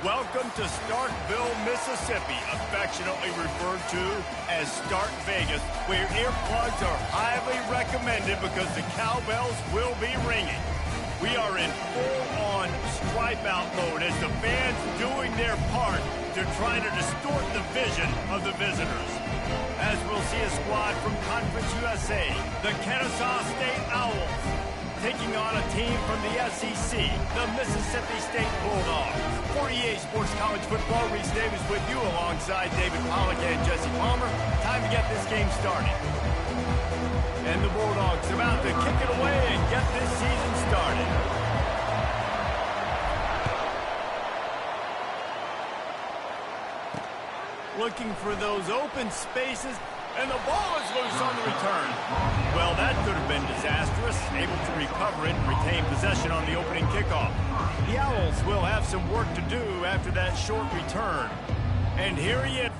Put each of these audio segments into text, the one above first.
Welcome to Starkville, Mississippi, affectionately referred to as Stark Vegas, where earplugs are highly recommended because the cowbells will be ringing. We are in full-on stripe-out mode as the fans doing their part to try to distort the vision of the visitors. As we'll see a squad from Conference USA, the Kennesaw State Owls, taking on a team from the SEC, the Mississippi State Bulldogs. For EA Sports College Football, Reese Davis with you alongside David Pollock and Jesse Palmer. Time to get this game started. And the Bulldogs about to kick it away and get this season started. Looking for those open spaces, and the ball is loose on the return. Well, that could have been disastrous. Able to recover it and retain possession on the opening kickoff. The Owls will have some work to do after that short return. And here he is.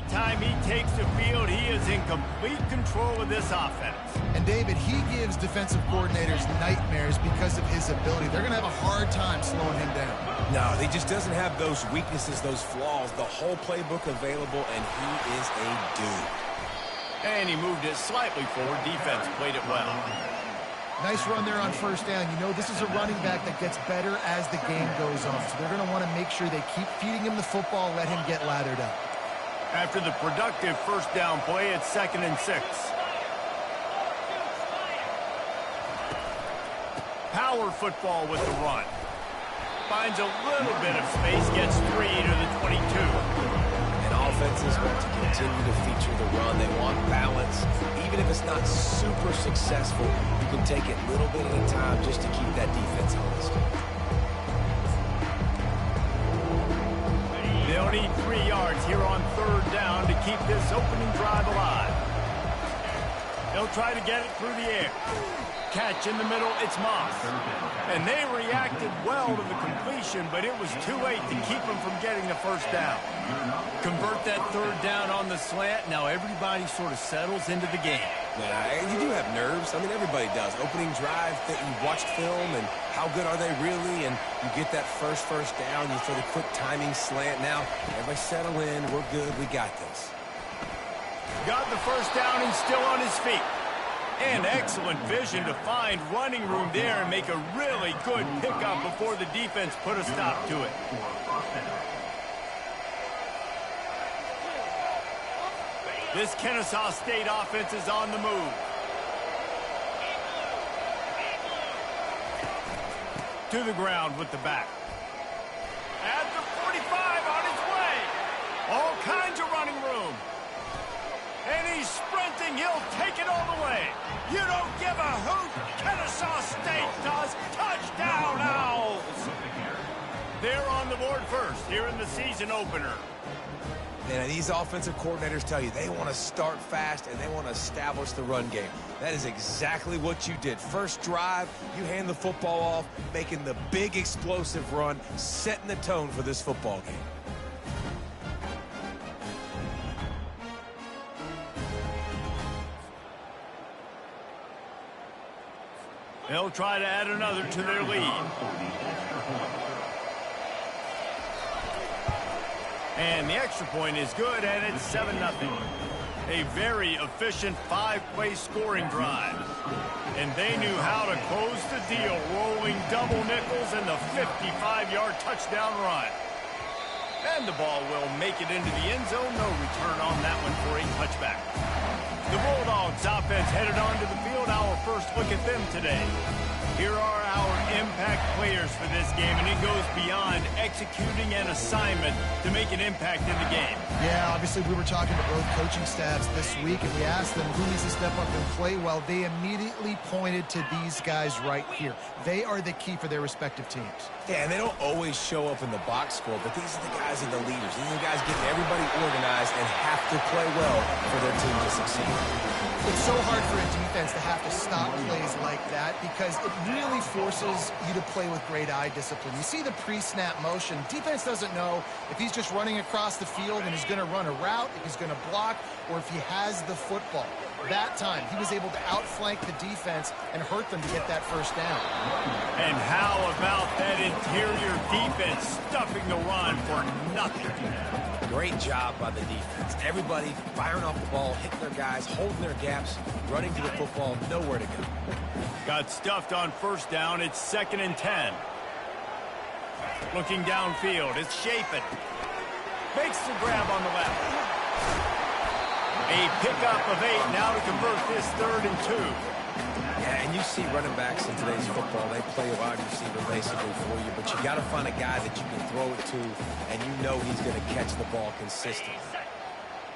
Time he takes the field, he is in complete control of this offense. And David, he gives defensive coordinators nightmares because of his ability. They're going to have a hard time slowing him down. No, he just doesn't have those weaknesses, those flaws, the whole playbook available, and he is a dude. And he moved it slightly forward. Defense played it well. Nice run there on first down. You know, this is a running back that gets better as the game goes on. So they're going to want to make sure they keep feeding him the football, let him get lathered up. After the productive first down play, it's 2nd and 6. Power football with the run. Finds a little bit of space, gets 3 to the 22. And offenses want to continue to feature the run. They want balance. Even if it's not super successful, you can take it little bit at a time just to keep that defense honest. They'll need 3 yards here on 3rd down to keep this opening drive alive. They'll try to get it through the air. Catch in the middle, it's Moss. And they reacted well to the completion, but it was too late to keep them from getting the first down. Convert that 3rd down on the slant. Now everybody sort of settles into the game. Yeah, and you do have nerves. I mean, everybody does. Opening drive, that you watched film, and how good are they really? And you get that first down, you throw the quick timing slant. Now, everybody settle in. We're good. We got this. Got the first down and still on his feet. And excellent vision to find running room there and make a really good pickup before the defense put a stop to it. This Kennesaw State offense is on the move. To the ground with the back. At the 45 on his way. All kinds of running room. And he's sprinting. He'll take it all the way. You don't give a hoot. Kennesaw State does. Touchdown, Owls. They're on the board first here in the season opener. And these offensive coordinators tell you they want to start fast and they want to establish the run game. That is exactly what you did. First drive, you hand the football off, making the big explosive run, setting the tone for this football game. They'll try to add another to their lead. And the extra point is good, and it's 7-0. A very efficient 5-play scoring drive. And they knew how to close the deal, rolling double nickels and the 55-yard touchdown run. And the ball will make it into the end zone. No return on that one for a touchback. The Bulldogs offense headed onto the field. Our first look at them today. Here are our impact players for this game, and it goes beyond executing an assignment to make an impact in the game. Yeah, obviously we were talking to both coaching staffs this week, and we asked them who needs to step up and play well. They immediately pointed to these guys right here. They are the key for their respective teams. Yeah, and they don't always show up in the box score, but these are the guys that are the leaders. These are the guys getting everybody organized and have to play well for their team to succeed. It's so hard for a defense to have to stop plays like that because it really forces you to play with great eye discipline. You see the pre-snap motion. Defense doesn't know if he's just running across the field and he's going to run a route, if he's going to block, or if he has the football. That time, he was able to outflank the defense and hurt them to get that first down. And how about that interior defense stuffing the run for nothing? Great job by the defense. Everybody firing off the ball, hitting their guys, holding their gaps, running to the football, nowhere to go. Got stuffed on first down. It's 2nd and 10. Looking downfield, it's Chapin. Makes the grab on the left. A pickup of 8 now to convert this 3rd and 2. Yeah, and you see running backs in today's football, they play a wide receiver basically for you, but you got to find a guy that you can throw it to, and you know he's going to catch the ball consistently.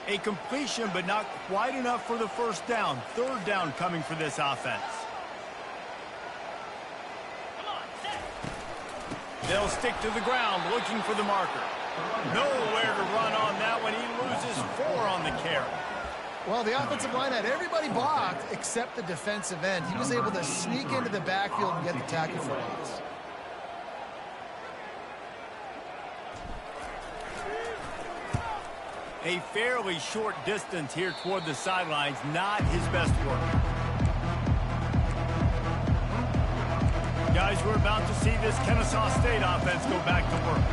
A completion, but not quite enough for the first down. 3rd down coming for this offense. They'll stick to the ground looking for the marker. Nowhere to run on that one. He loses 4 on the carry. Well, the offensive line had everybody blocked except the defensive end. He was able to sneak into the backfield and get the tackle for loss. A fairly short distance here toward the sidelines, not his best work. Guys, we're about to see this Kennesaw State offense go back to work.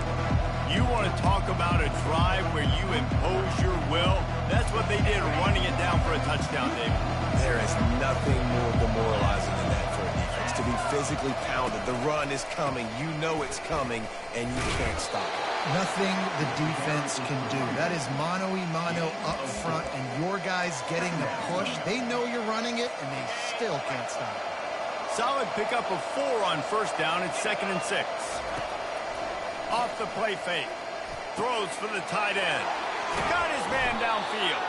You want to talk about a drive where you impose your will? That's what they did, running it down for a touchdown, David. There is nothing more demoralizing than that for a defense. To be physically pounded, the run is coming, you know it's coming, and you can't stop it. Nothing the defense can do. That is mano-a-mano up front, and your guys getting the push. They know you're running it, and they still can't stop it. Solid pickup of 4 on first down. It's 2nd and 6. Off the play fake. Throws for the tight end. Got his man downfield.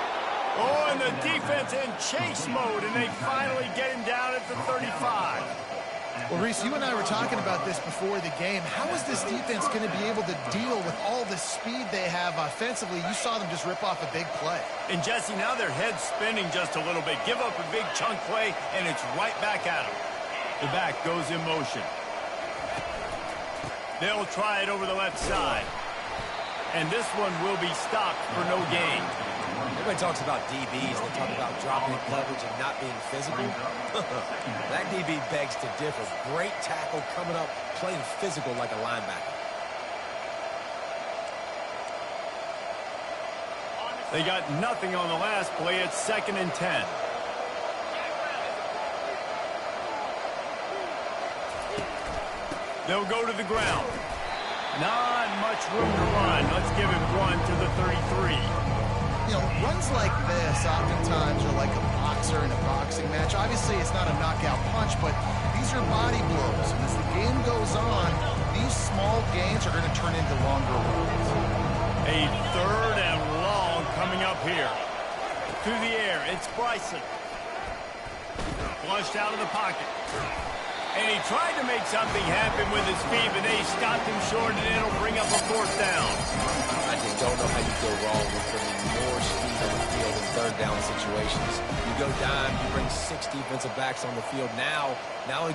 Oh, and the defense in chase mode, and they finally get him down at the 35. Well, Reese, you and I were talking about this before the game. How is this defense going to be able to deal with all the speed they have offensively? You saw them just rip off a big play. And, Jesse, now their head's spinning just a little bit. Give up a big chunk play, and it's right back at them. The back goes in motion. They'll try it over the left side. And this one will be stopped for no gain. Everybody talks about DBs. They talk about dropping coverage and not being physical. That DB begs to differ. Great tackle coming up, playing physical like a linebacker. They got nothing on the last play. It's 2nd and 10. They'll go to the ground. Not much room to run. Let's give him 1 to the 33. You know, runs like this oftentimes are like a boxer in a boxing match. Obviously, it's not a knockout punch, but these are body blows. And as the game goes on, these small gains are going to turn into longer ones. A 3rd and long coming up here. Through the air, it's Bryson. Flushed out of the pocket. And he tried to make something happen with his feet, but they stopped him short, and it'll bring up a 4th down. I just don't know how you go wrong with bringing more speed on the field in 3rd down situations. You go dime, you bring 6 defensive backs on the field. Now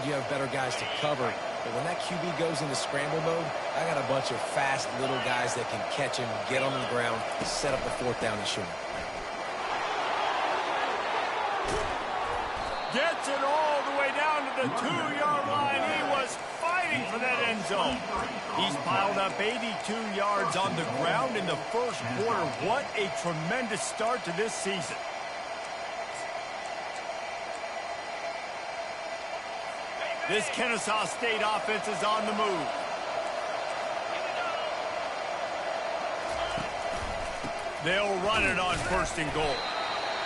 you have better guys to cover. But when that QB goes into scramble mode, I got a bunch of fast little guys that can catch him, get on the ground, set up the 4th down and short. Gets it all the way down to the 2-yard line. He was fighting for that end zone. He's piled up 82 yards on the ground in the first quarter. What a tremendous start to this season. This Kennesaw State offense is on the move. They'll run it on 1st and goal.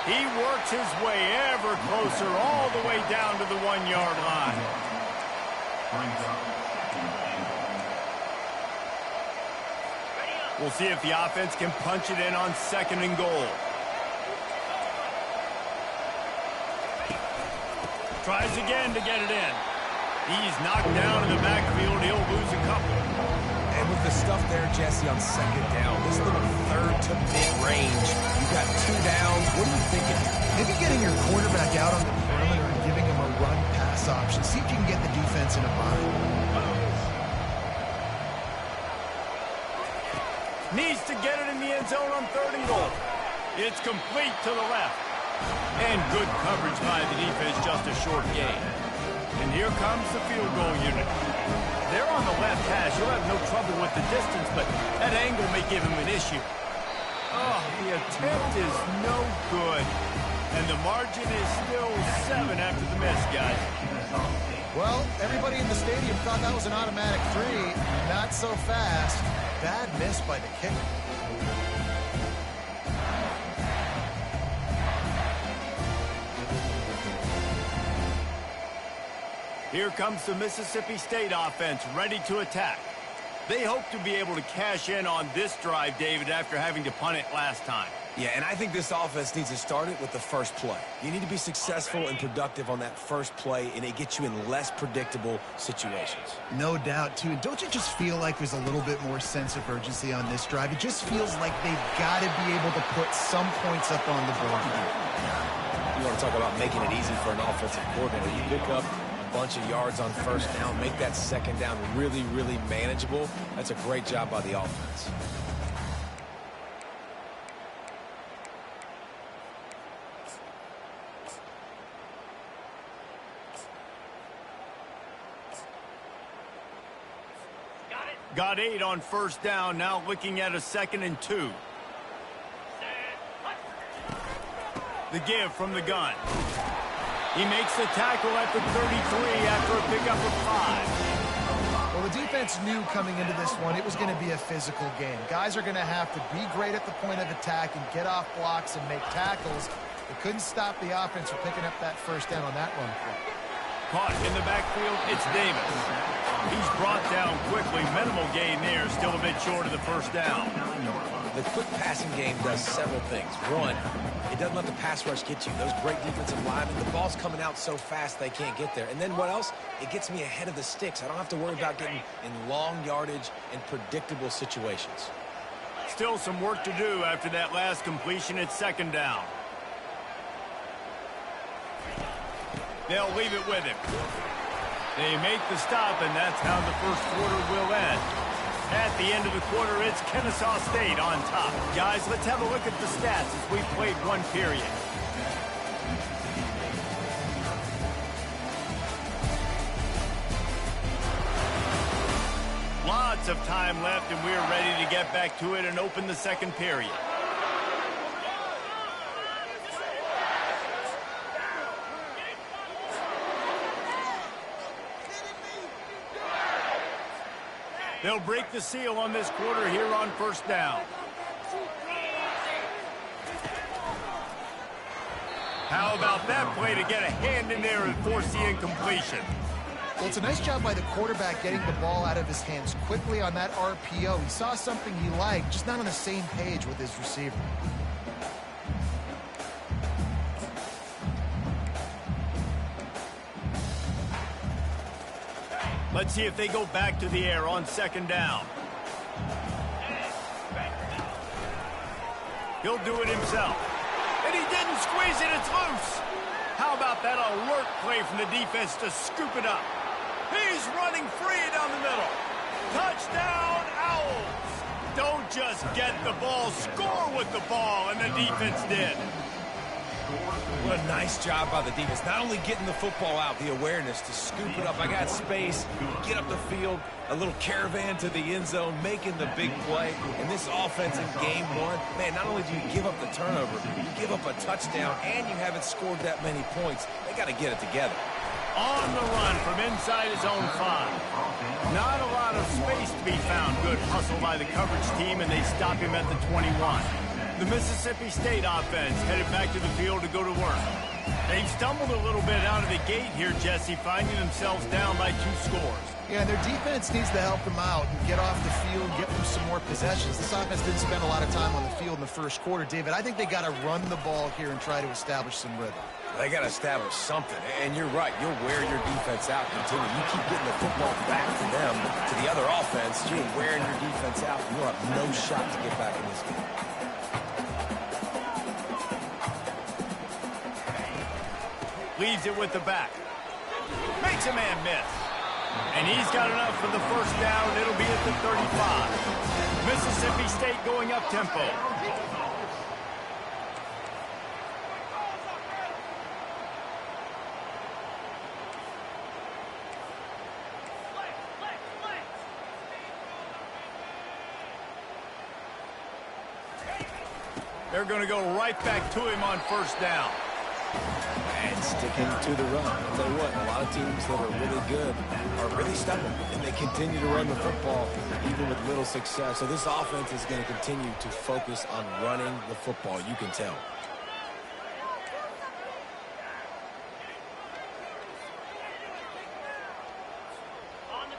He works his way ever closer all the way down to the 1-yard line. We'll see if the offense can punch it in on 2nd and goal. Tries again to get it in. He's knocked down in the backfield. He'll lose a couple. And with the stuff there, Jesse, on 2nd down, this little 3rd to mid-range, you got 2 downs. What are you thinking? Maybe getting your quarterback out on the perimeter and giving him a run-pass option. See if you can get the defense in a bind. Needs to get it in the end zone on 3rd and goal. It's complete to the left. And good coverage by the defense, just a short gain. And here comes the field goal unit. They're on the left hash. He'll have no trouble with the distance, but that angle may give him an issue. Oh, the attempt is no good. And the margin is still 7 after the miss, guys. Well, everybody in the stadium thought that was an automatic 3. Not so fast. Bad miss by the kicker. Here comes the Mississippi State offense, ready to attack. They hope to be able to cash in on this drive, David, after having to punt it last time. Yeah, and I think this offense needs to start it with the first play. You need to be successful and productive on that first play, and it gets you in less predictable situations. No doubt, too. Don't you just feel like there's a little bit more sense of urgency on this drive? It just feels like they've got to be able to put some points up on the board here. You want to talk about making it easy for an offensive coordinator. You pick up a bunch of yards on 1st down, make that 2nd down really, really manageable. That's a great job by the offense. Got 8 on 1st down, now looking at a 2nd and 2. The give from the gun. He makes the tackle at the 33 after a pickup of 5. Well, the defense knew coming into this one it was going to be a physical game. Guys are going to have to be great at the point of attack and get off blocks and make tackles. They couldn't stop the offense from picking up that 1st down on that run play. Caught in the backfield, it's Davis. He's brought down quickly. Minimal gain there, still a bit short of the 1st down. The quick passing game does several things. One, it doesn't let the pass rush get you. Those great defensive linemen, the ball's coming out so fast they can't get there. And then what else? It gets me ahead of the sticks. I don't have to worry about getting in long yardage and predictable situations. Still some work to do after that last completion at 2nd down. They'll leave it with him. They make the stop, and that's how the 1st quarter will end. At the end of the quarter, it's Kennesaw State on top. Guys, let's have a look at the stats as we played 1 period. Lots of time left, and we're ready to get back to it and open the 2nd period. They'll break the seal on this quarter here on 1st down. How about that play to get a hand in there and force the incompletion? Well, it's a nice job by the quarterback getting the ball out of his hands quickly on that RPO. He saw something he liked, just not on the same page with his receiver. Let's see if they go back to the air on 2nd down. He'll do it himself. And he didn't squeeze it, it's loose. How about that alert play from the defense to scoop it up? He's running free down the middle. Touchdown, Owls. Don't just get the ball, score with the ball, and the defense did. What a nice job by the defense. Not only getting the football out, the awareness to scoop it up. I got space, get up the field, a little caravan to the end zone, making the big play. And this offense in game 1, man, not only do you give up the turnover, you give up a touchdown, and you haven't scored that many points. They got to get it together. On the run from inside his own 5. Not a lot of space to be found. Good hustle by the coverage team, and they stop him at the 21. The Mississippi State offense headed back to the field to go to work. They've stumbled a little bit out of the gate here, Jesse, finding themselves down by 2 scores. Yeah, and their defense needs to help them out and get off the field, get them some more possessions. This offense didn't spend a lot of time on the field in the first quarter, David. I think they got to run the ball here and try to establish some rhythm. They got to establish something, and you're right. You'll wear your defense out. Continue. You keep getting the football back to them, to the other offense. You're wearing your defense out. You'll have no shot to get back in this game. Leaves it with the back. Makes a man miss. And he's got enough for the first down. It'll be at the 35. Mississippi State going up tempo. They're going to go right back to him on first down. And sticking to the run. I'll tell you what, a lot of teams that are really good are really stubborn, and they continue to run the football even with little success. So this offense is going to continue to focus on running the football. You can tell.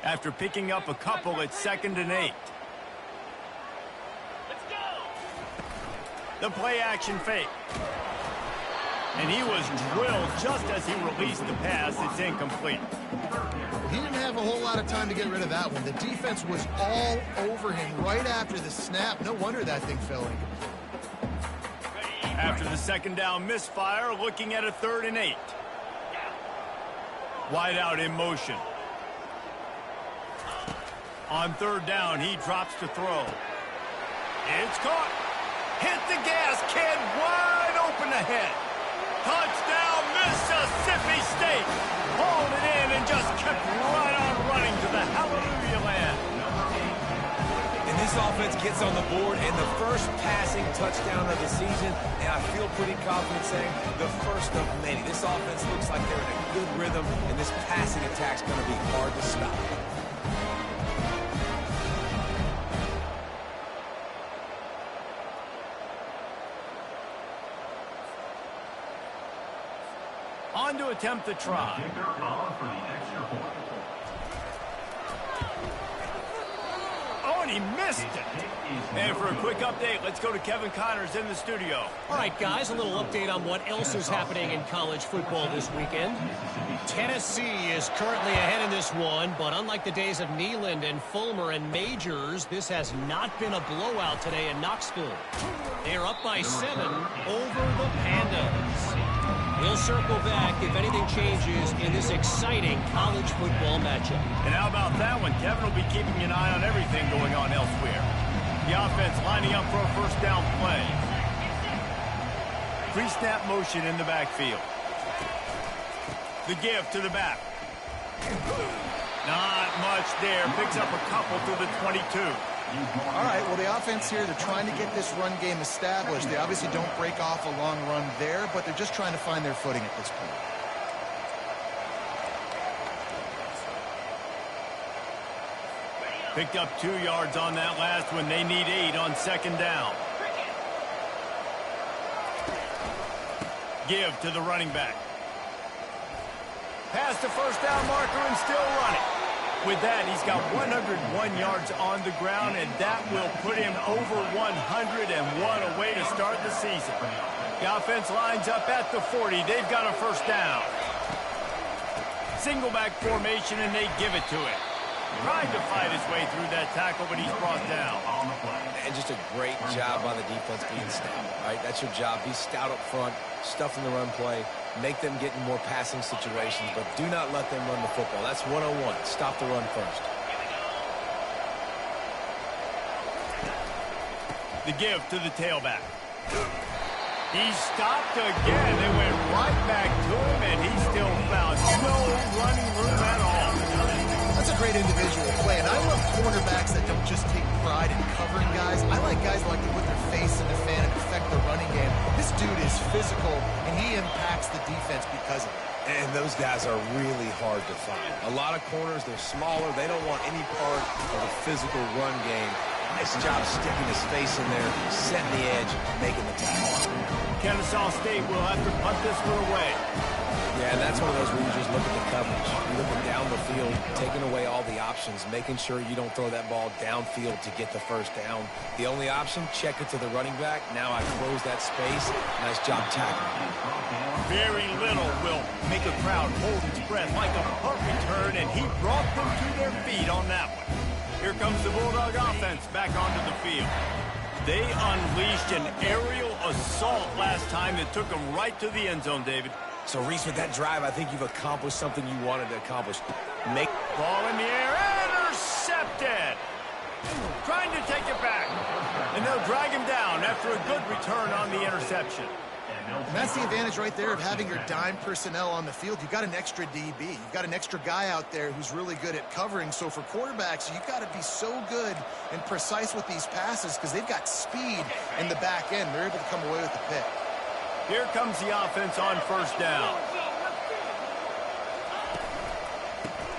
After picking up a couple, it's 2nd and 8. The play action fake. And he was drilled just as he released the pass. It's incomplete. He didn't have a whole lot of time to get rid of that one. The defense was all over him right after the snap. No wonder that thing fell incomplete. After the 2nd down misfire, looking at a 3rd and 8. Wide out in motion. On 3rd down, he drops to throw. It's caught. Hit the gas, kid. Wide open ahead. Touchdown, Mississippi State. Hauled it in and just kept right on running to the hallelujah land. And this offense gets on the board and the first passing touchdown of the season, and I feel pretty confident saying the first of many. This offense looks like they're in a good rhythm, and this passing attack's going to be hard to stop. On to attempt the try. Oh, and he missed it. And for a quick update, let's go to Kevin Connors in the studio. All right, guys, a little update on what else is happening in college football this weekend. Tennessee is currently ahead in this one, but unlike the days of Neyland and Fulmer and Majors, this has not been a blowout today in Knoxville. They are up by 7 over the Pandas. We'll circle back if anything changes in this exciting college football matchup. And how about that one? Kevin will be keeping an eye on everything going on elsewhere. The offense lining up for a first down play. Pre-snap motion in the backfield. The give to the back. Not much there. Picks up a couple to the 22. All right, well, the offense here, they're trying to get this run game established. They obviously don't break off a long run there, but they're just trying to find their footing at this point. Picked up 2 yards on that last one. They need 8 on 2nd down. Give to the running back. Past the first down marker and still running. With that, he's got 101 yards on the ground, and that will put him over 101 away to start the season. The offense lines up at the 40. They've got a first down. Single back formation, and they give it to him. Trying to fight his way through that tackle, but he's brought down. And just a great job by the defense being stout, right? That's your job. Be stout up front, stuff in the run play, make them get in more passing situations, but do not let them run the football. That's 101. Stop the run first. The give to the tailback. He stopped again and went right back to him, and he still found no running room at all. That's a great individual play, and I love cornerbacks that don't just take pride in covering guys. I like guys that like to put their face in the fan and affect the running game. This dude is physical, and he impacts the defense because of it. And those guys are really hard to find. A lot of corners, they're smaller. They don't want any part of a physical run game. Nice job sticking his face in there, setting the edge, making the tackle. Kennesaw State will have to punt this one away. Yeah, and that's one of those where you just look at the coverage. You're looking down the field, taking away all the options, making sure you don't throw that ball downfield to get the first down. The only option, check it to the running back. Now I close that space. Nice job tackling. Very little will make a crowd hold its breath like a perfect turn, and he brought them to their feet on that one. Here comes the Bulldog offense back onto the field. They unleashed an aerial assault last time that took them right to the end zone, David. So, Reese, with that drive, I think you've accomplished something you wanted to accomplish. Ball in the air, intercepted! Trying to take it back. And they'll drag him down after a good return on the interception. And that's the advantage right there of having your dime personnel on the field. You've got an extra DB. You've got an extra guy out there who's really good at covering. So for quarterbacks, you've got to be so good and precise with these passes because they've got speed in the back end. They're able to come away with the pick. Here comes the offense on first down.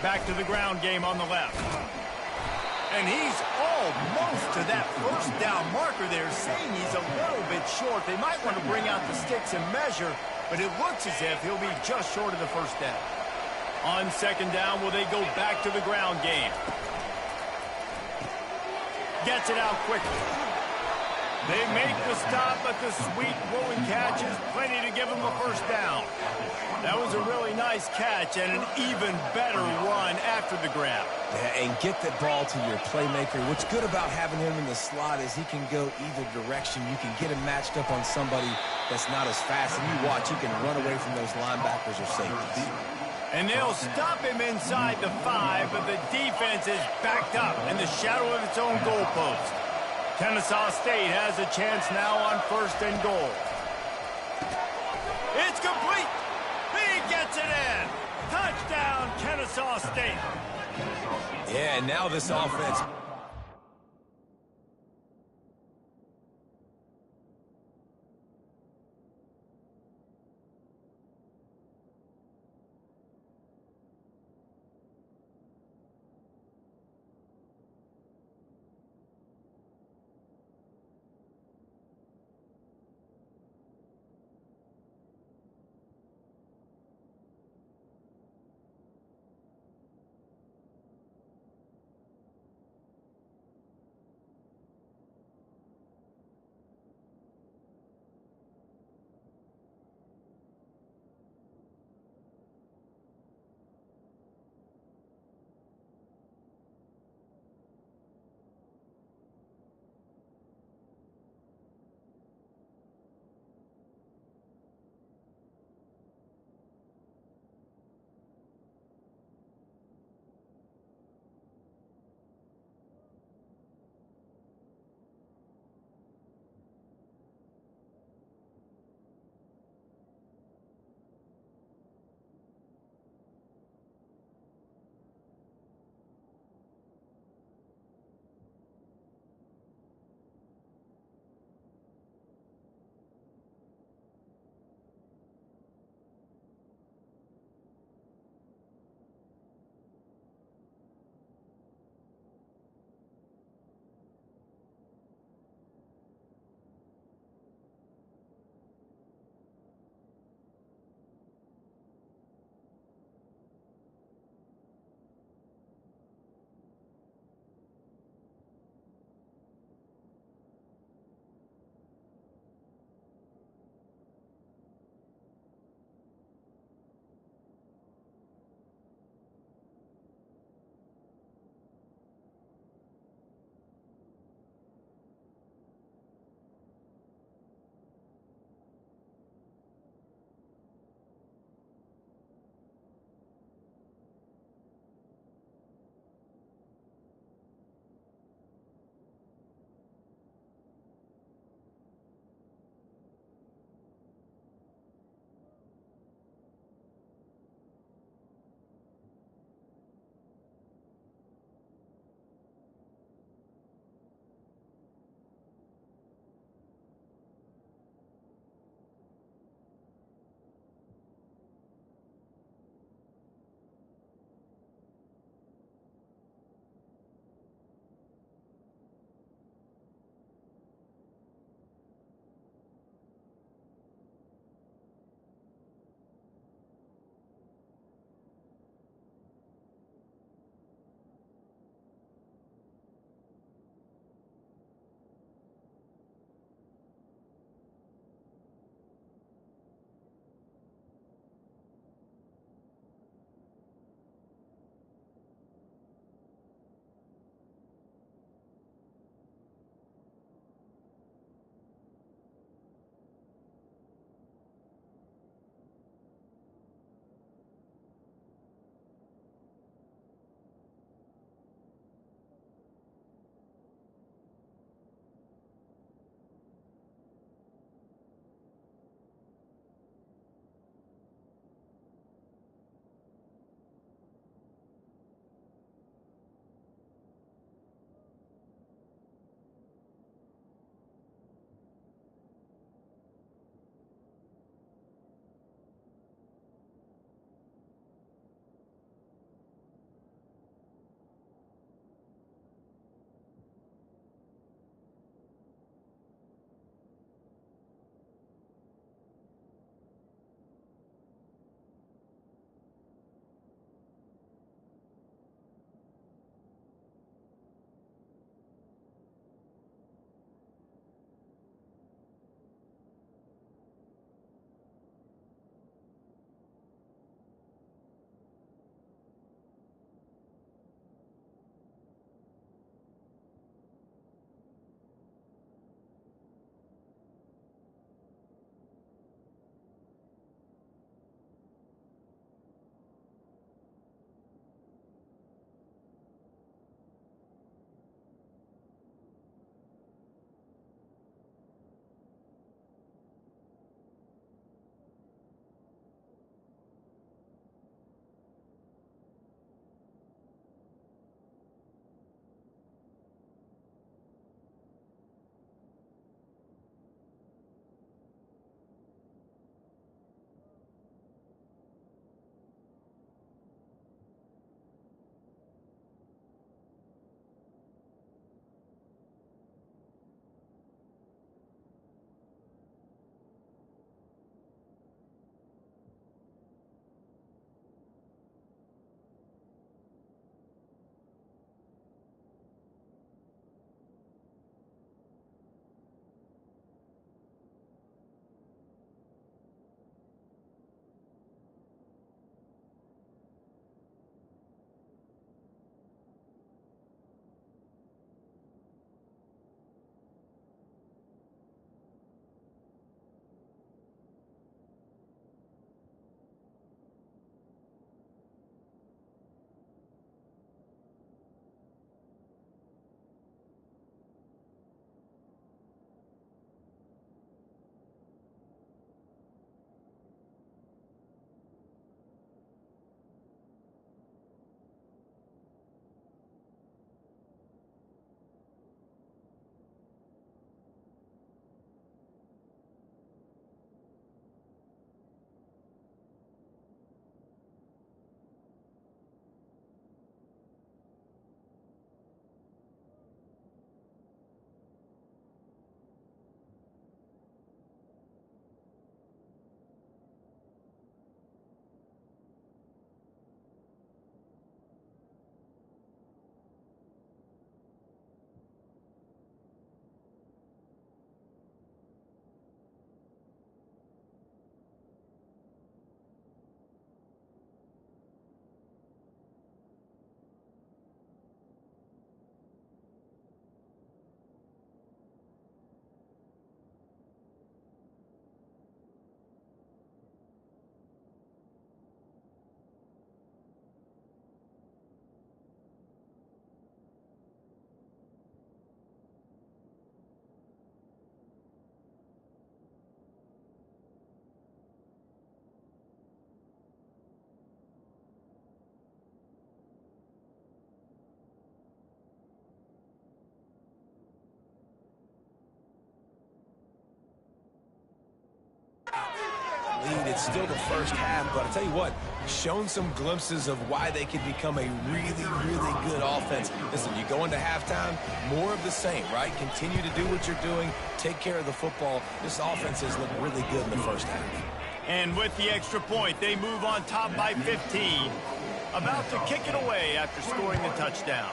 Back to the ground game on the left. And he's almost to that first down marker there, saying he's a little bit short. They might want to bring out the sticks and measure, but it looks as if he'll be just short of the first down. On second down, will they go back to the ground game? Gets it out quickly. They make the stop, but the sweet rolling catch is plenty to give them a first down. That was a really nice catch and an even better run after the grab. Yeah, and get the ball to your playmaker. What's good about having him in the slot is he can go either direction. You can get him matched up on somebody that's not as fast, and you watch, he can run away from those linebackers or safeties. And they'll stop him inside the 5, but the defense is backed up in the shadow of its own goalpost. Kennesaw State has a chance now on first and goal. It's complete. He gets it in. Touchdown, Kennesaw State. Yeah, and now this offense. it's still the first half, but I tell you what, shown some glimpses of why they could become a really, really good offense. Listen, you go into halftime, more of the same, right? Continue to do what you're doing, take care of the football. This offense has looked really good in the first half. And with the extra point, they move on top by 15. About to kick it away after scoring the touchdown.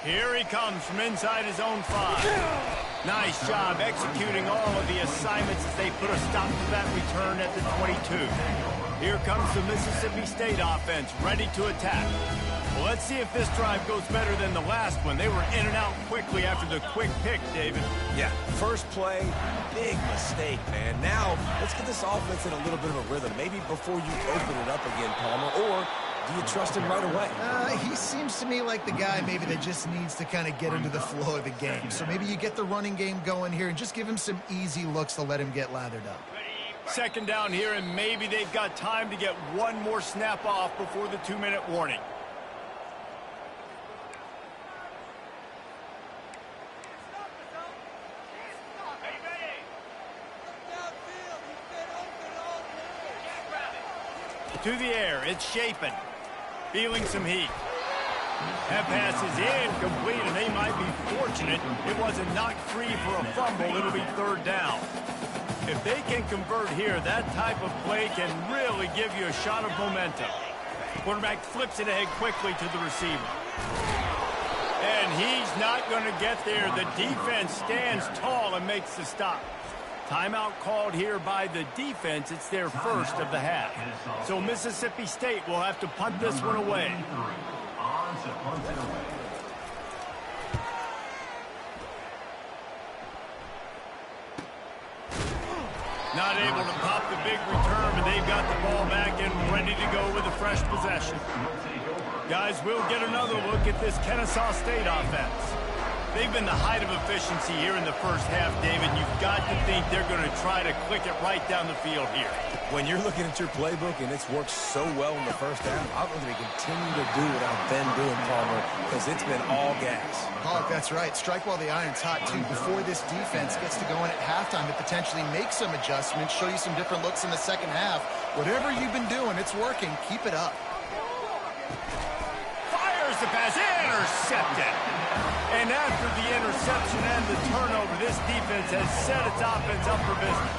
Here he comes from inside his own 5. Nice job executing all of the assignments as they put a stop to that return at the 22. Here comes the Mississippi State offense ready to attack. Well, let's see if this drive goes better than the last one. They were in and out quickly after the quick pick, David. Yeah, first play, big mistake, man. Now, let's get this offense in a little bit of a rhythm. Maybe before you open it up again, Palmer, or do you trust him right away? He seems to me like the guy maybe that just needs to kind of get into the flow of the game. So maybe you get the running game going here and just give him some easy looks to let him get lathered up. Second down here, and maybe they've got time to get one more snap off before the 2-minute warning. To the air, it's Shapen. Feeling some heat. That pass is incomplete, and they might be fortunate it wasn't knocked free for a fumble. It'll be third down. If they can convert here, that type of play can really give you a shot of momentum. Quarterback flips it ahead quickly to the receiver. And he's not going to get there. The defense stands tall and makes the stop. Timeout called here by the defense. It's their first of the half. So Mississippi State will have to punt this one away. Not able to pop the big return, but they've got the ball back and ready to go with a fresh possession. Guys, we'll get another look at this Kennesaw State offense. They've been the height of efficiency here in the first half, David. You've got to think they're going to try to click it right down the field here. When you're looking at your playbook and it's worked so well in the first half, I'm going to continue to do what I've been doing, Palmer, because it's been all gas. Oh, that's right. Strike while the iron's hot, too. Before this defense gets to going at halftime to potentially make some adjustments, show you some different looks in the second half. Whatever you've been doing, it's working. Keep it up. Fires the pass, intercepted. And after the interception and the turnover, this defense has set its offense up for business.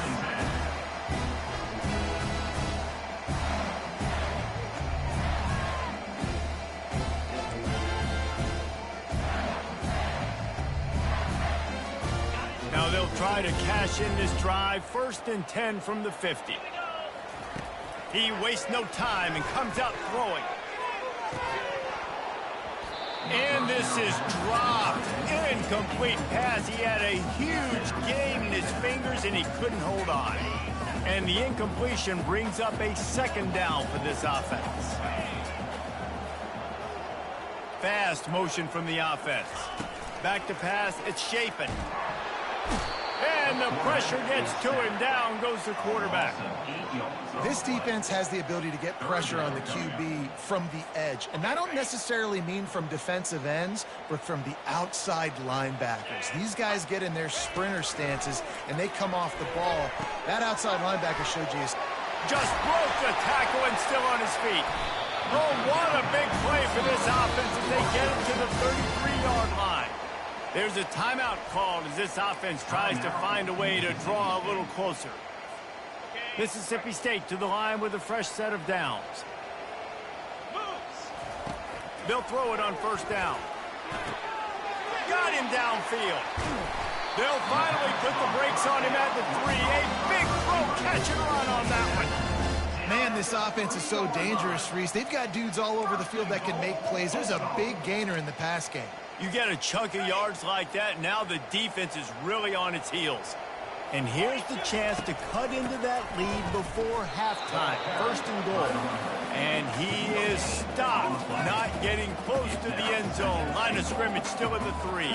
Now they'll try to cash in this drive. 1st and 10 from the 50. He wastes no time and comes out throwing. And this is dropped. Incomplete pass. He had a huge gain in his fingers, and he couldn't hold on. And the incompletion brings up a 2nd down for this offense. Fast motion from the offense. Back to pass. It's Shapen. And the pressure gets to him. Down goes the quarterback. This defense has the ability to get pressure on the QB from the edge. And I don't necessarily mean from defensive ends, but from the outside linebackers. These guys get in their sprinter stances, and they come off the ball. That outside linebacker showed you his... Just broke the tackle and still on his feet. Oh, what a big play for this offense as they get it to the 33-yard line. There's a timeout called as this offense tries to find a way to draw a little closer. Mississippi State to the line with a fresh set of downs. They'll throw it on 1st down. Got him downfield. They'll finally put the brakes on him at the 3. A big throw, catch and run on that one. Man, this offense is so dangerous, Reese. They've got dudes all over the field that can make plays. There's a big gainer in the pass game. You get a chunk of yards like that, now the defense is really on its heels. And here's the chance to cut into that lead before halftime. 1st and goal. And he is stopped, not getting close to the end zone. Line of scrimmage still at the 3.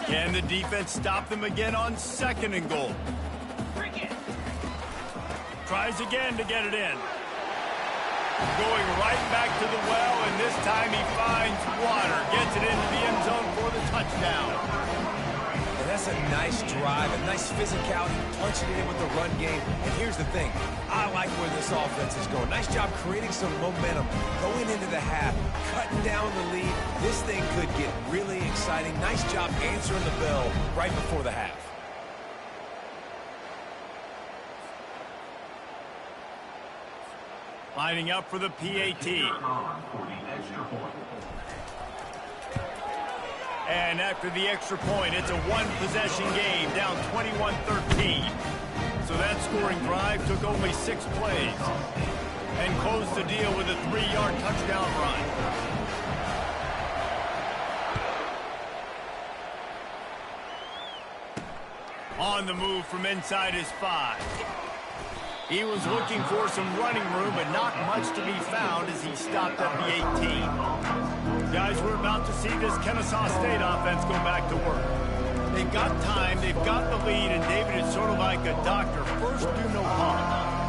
Can the defense stop them again on 2nd and goal? Tries again to get it in. Going right back to the well, and this time he finds water. Gets it into the end zone for the touchdown. And that's That's a nice drive, a nice physicality, punching it in with the run game. And here's the thing. I like where this offense is going. Nice job creating some momentum going into the half, cutting down the lead. This thing could get really exciting. Nice job answering the bell right before the half. Lining up for the PAT. And after the extra point, it's a one-possession game, down 21-13. So that scoring drive took only 6 plays and closed the deal with a 3-yard touchdown run. On the move from inside his 5. He was looking for some running room, but not much to be found as he stopped at the 18. Guys, we're about to see this Kennesaw State offense go back to work. They've got time, they've got the lead, and David is sort of like a doctor. First, do no harm.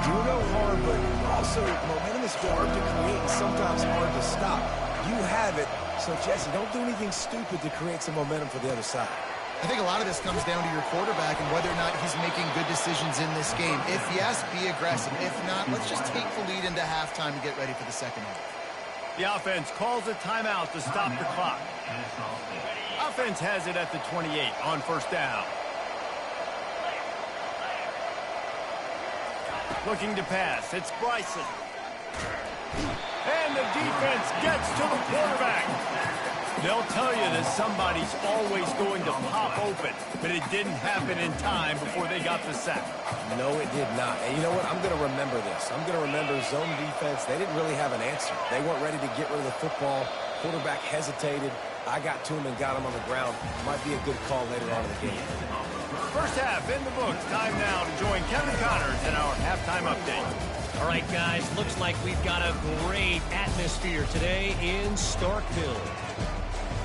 Do no harm, but also momentum is hard to create and sometimes hard to stop. You have it, so Jesse, don't do anything stupid to create some momentum for the other side. I think a lot of this comes down to your quarterback and whether or not he's making good decisions in this game. If yes, be aggressive. If not, let's just take the lead into halftime and get ready for the second half. The offense calls a timeout to stop the clock. Offense has it at the 28 on first down. Looking to pass. It's Bryson. And the defense gets to the quarterback. They'll tell you that somebody's always going to pop open, but it didn't happen in time before they got the sack. No, it did not. And you know what? I'm going to remember this. I'm going to remember zone defense. They didn't really have an answer. They weren't ready to get rid of the football. Quarterback hesitated. I got to him and got him on the ground. Might be a good call later on in the game. First half in the books. Time now to join Kevin Connors in our halftime update. All right, guys, looks like we've got a great atmosphere today in Starkville.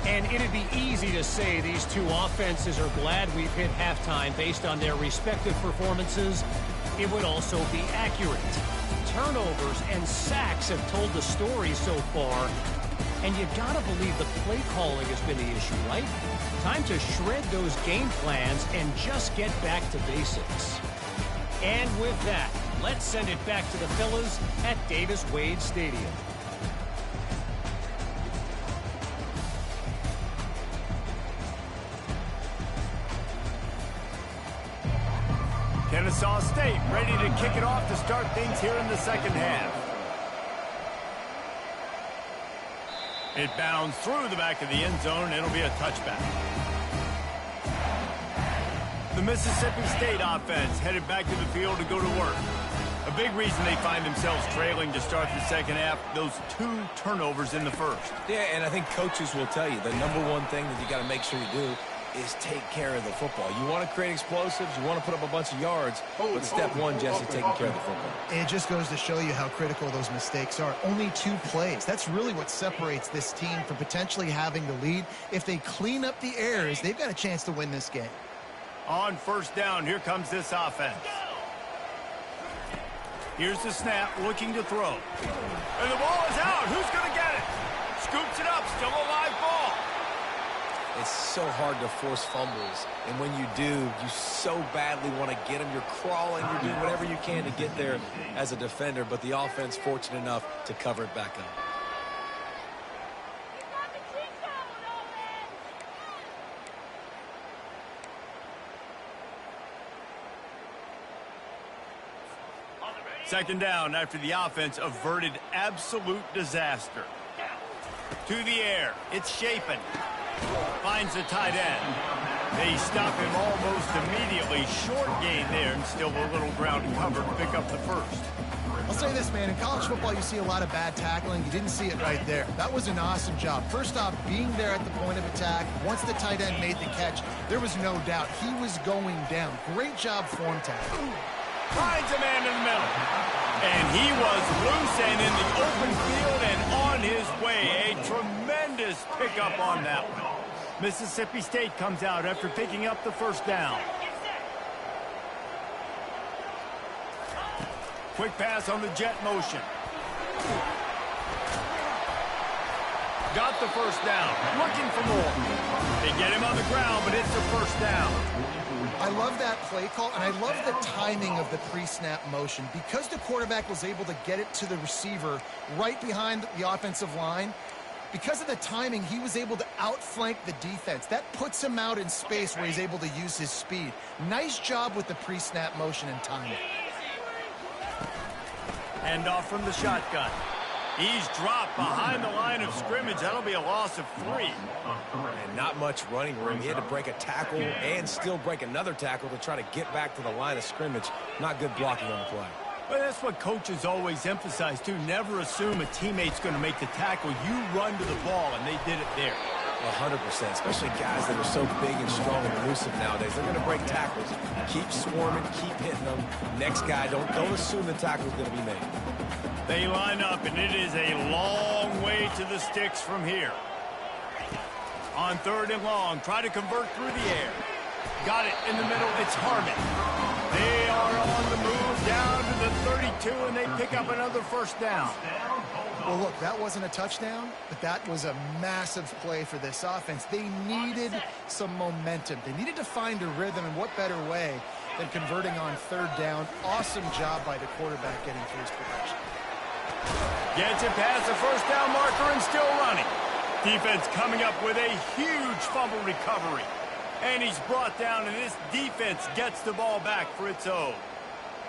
And it'd be easy to say these two offenses are glad we've hit halftime based on their respective performances. It would also be accurate. Turnovers and sacks have told the story so far. And you gotta believe the play calling has been the issue, right? Time to shred those game plans and just get back to basics. And with that, let's send it back to the fellas at Davis-Wade Stadium. Kennesaw State ready to kick it off to start things here in the second half. It bounds through the back of the end zone, and it'll be a touchback. The Mississippi State offense headed back to the field to go to work. A big reason they find themselves trailing to start the second half, those 2 turnovers in the first. Yeah, and I think coaches will tell you the number one thing that you got to make sure you do is take care of the football. You want to create explosives, you want to put up a bunch of yards, but step one, Jesse, taking care of the football. It just goes to show you how critical those mistakes are. Only 2 plays. That's really what separates this team from potentially having the lead. If they clean up the errors, they've got a chance to win this game. On first down, here comes this offense. Here's the snap, looking to throw. And the ball is out. Who's going to get it? Scoops it up, still a live ball. It's so hard to force fumbles, and when you do, you so badly want to get them. You're crawling, you're doing whatever you can to get there as a defender, but the offense fortunate enough to cover it back up. Second down after the offense averted absolute disaster. To the air, it's Chapin. Finds the tight end. They stop him almost immediately. Short gain there, and still a little ground covered to pick up the first. I'll say this, man. In college football, you see a lot of bad tackling. You didn't see it right there. That was an awesome job. First off, being there at the point of attack. Once the tight end made the catch, there was no doubt he was going down. Great job form tackling. Finds a man in the middle. And he was loose and in the open field and on his way. A tremendous pickup on that one. Mississippi State comes out after picking up the first down. Quick pass on the jet motion. Got the first down. Looking for more. They get him on the ground, but it's a first down. I love that play call, and I love the timing of the pre-snap motion. Because the quarterback was able to get it to the receiver right behind the offensive line, because of the timing, he was able to outflank the defense. That puts him out in space where he's able to use his speed. Nice job with the pre-snap motion and timing. Hand off from the shotgun. He's dropped behind the line of scrimmage. That'll be a loss of 3. And not much running room. He had to break a tackle and still break another tackle to try to get back to the line of scrimmage. Not good blocking on the play. Well, that's what coaches always emphasize, too. Never assume a teammate's going to make the tackle. You run to the ball, and they did it there. 100%, especially guys that are so big and strong and elusive nowadays. They're going to break tackles. Keep swarming, keep hitting them. Next guy, don't assume the tackle's going to be made. They line up, and it is a long way to the sticks from here. On 3rd and long, try to convert through the air. Got it in the middle. It's Harmon. They are on the move down to the 32, and they pick up another first down. Well, look, that wasn't a touchdown, but that was a massive play for this offense. They needed some momentum. They needed to find a rhythm, and what better way than converting on 3rd down. Awesome job by the quarterback getting through his progression. Gets it past the first down marker and still running. Defense coming up with a huge fumble recovery. And he's brought down, and this defense gets the ball back for its own.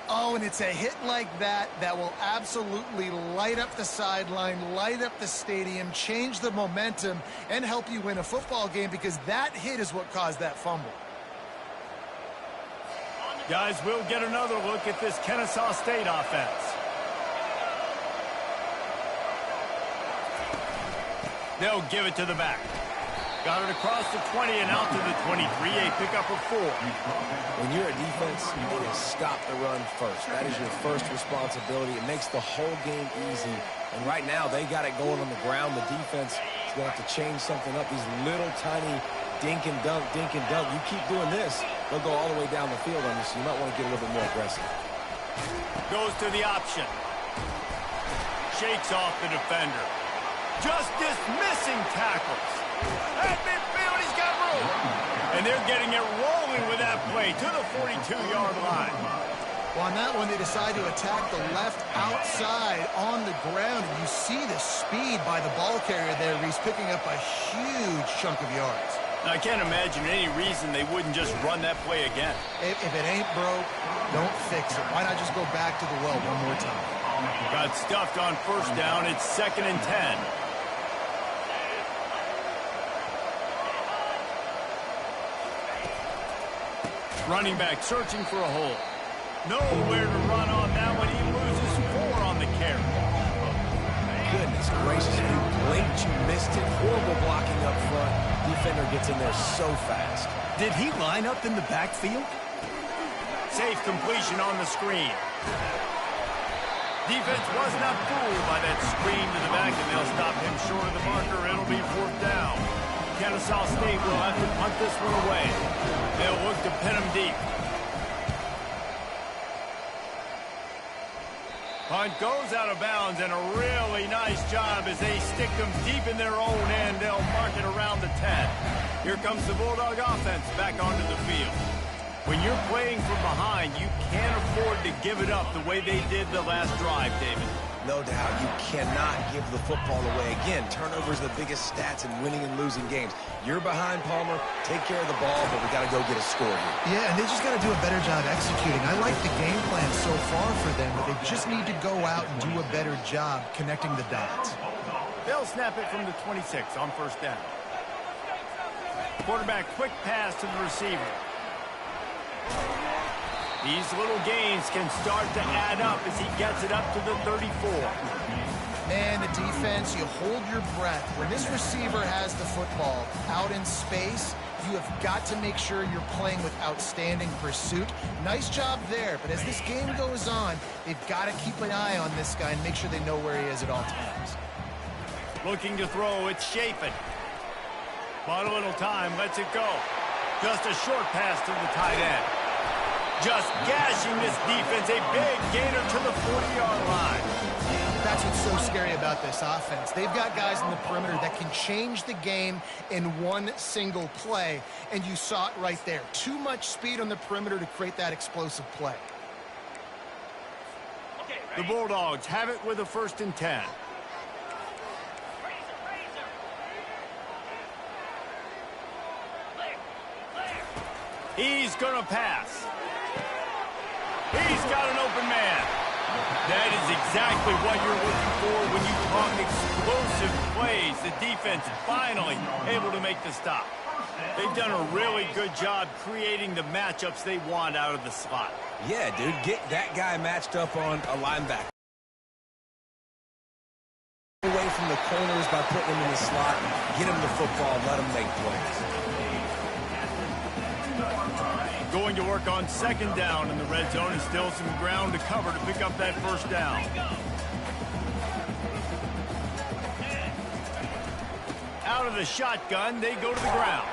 Oh, and it's a hit like that that will absolutely light up the sideline, light up the stadium, change the momentum, and help you win a football game, because that hit is what caused that fumble. Guys, we'll get another look at this Kennesaw State offense. They'll give it to the back. Got it across the 20 and out to the 23, a pickup of 4. When you're a defense, you need to stop the run first. That is your first responsibility. It makes the whole game easy. And right now, they got it going on the ground. The defense is going to have to change something up. These little tiny dink and dunk, dink and dunk. You keep doing this, they'll go all the way down the field on you, so you might want to get a little bit more aggressive. Goes to the option. Shakes off the defender. Just dismissing tackles. At midfield, he's got room. And they're getting it rolling with that play to the 42-yard line. Well, on that one, they decide to attack the left outside on the ground. And you see the speed by the ball carrier there. He's picking up a huge chunk of yards. Now, I can't imagine any reason they wouldn't just run that play again. If it ain't broke, don't fix it. Why not just go back to the well one more time? Got stuffed on first down. It's 2nd and 10. Running back searching for a hole. Nowhere to run on that one. He loses 4 on the carry. Goodness gracious, if you blinked, you missed it. Horrible blocking up front. Defender gets in there so fast. Did he line up in the backfield? Safe completion on the screen. Defense was not fooled by that screen to the back, and they'll stop him short of the marker. It'll be 4th down. Kennesaw State will have to punt this one away. They'll look to pin him deep. Punt goes out of bounds, and a really nice job as they stick them deep in their own end. They'll mark it around the 10. Here comes the Bulldog offense back onto the field. When you're playing from behind, you can't afford to give it up the way they did the last drive, David. No doubt, you cannot give the football away. Again, turnovers are the biggest stats in winning and losing games. You're behind, Palmer. Take care of the ball, but we got to go get a score here. Yeah, and they just got to do a better job executing. I like the game plan so far for them, but they just need to go out and do a better job connecting the dots. They'll snap it from the 26 on first down. Quarterback quick pass to the receiver. These little gains can start to add up as he gets it up to the 34. Man, the defense, you hold your breath. When this receiver has the football out in space, you have got to make sure you're playing with outstanding pursuit. Nice job there, but as this game goes on, they've got to keep an eye on this guy and make sure they know where he is at all times. Looking to throw, it's Chafin. Bought a little time, lets it go. Just a short pass to the tight end. Just gashing this defense, a big gainer to the 40-yard line. That's what's so scary about this offense. They've got guys in the perimeter that can change the game in one single play, and you saw it right there. Too much speed on the perimeter to create that explosive play. The Bulldogs have it with a 1st and 10. He's going to pass. He's got an open man. That is exactly what you're looking for when you talk explosive plays. The defense finally able to make the stop. They've done a really good job creating the matchups they want out of the slot. Yeah, dude, get that guy matched up on a linebacker. Away from the corners by putting him in the slot, get him the football, let him make plays. Going to work on 2nd down in the red zone, and still some ground to cover to pick up that 1st down. Out of the shotgun, they go to the ground.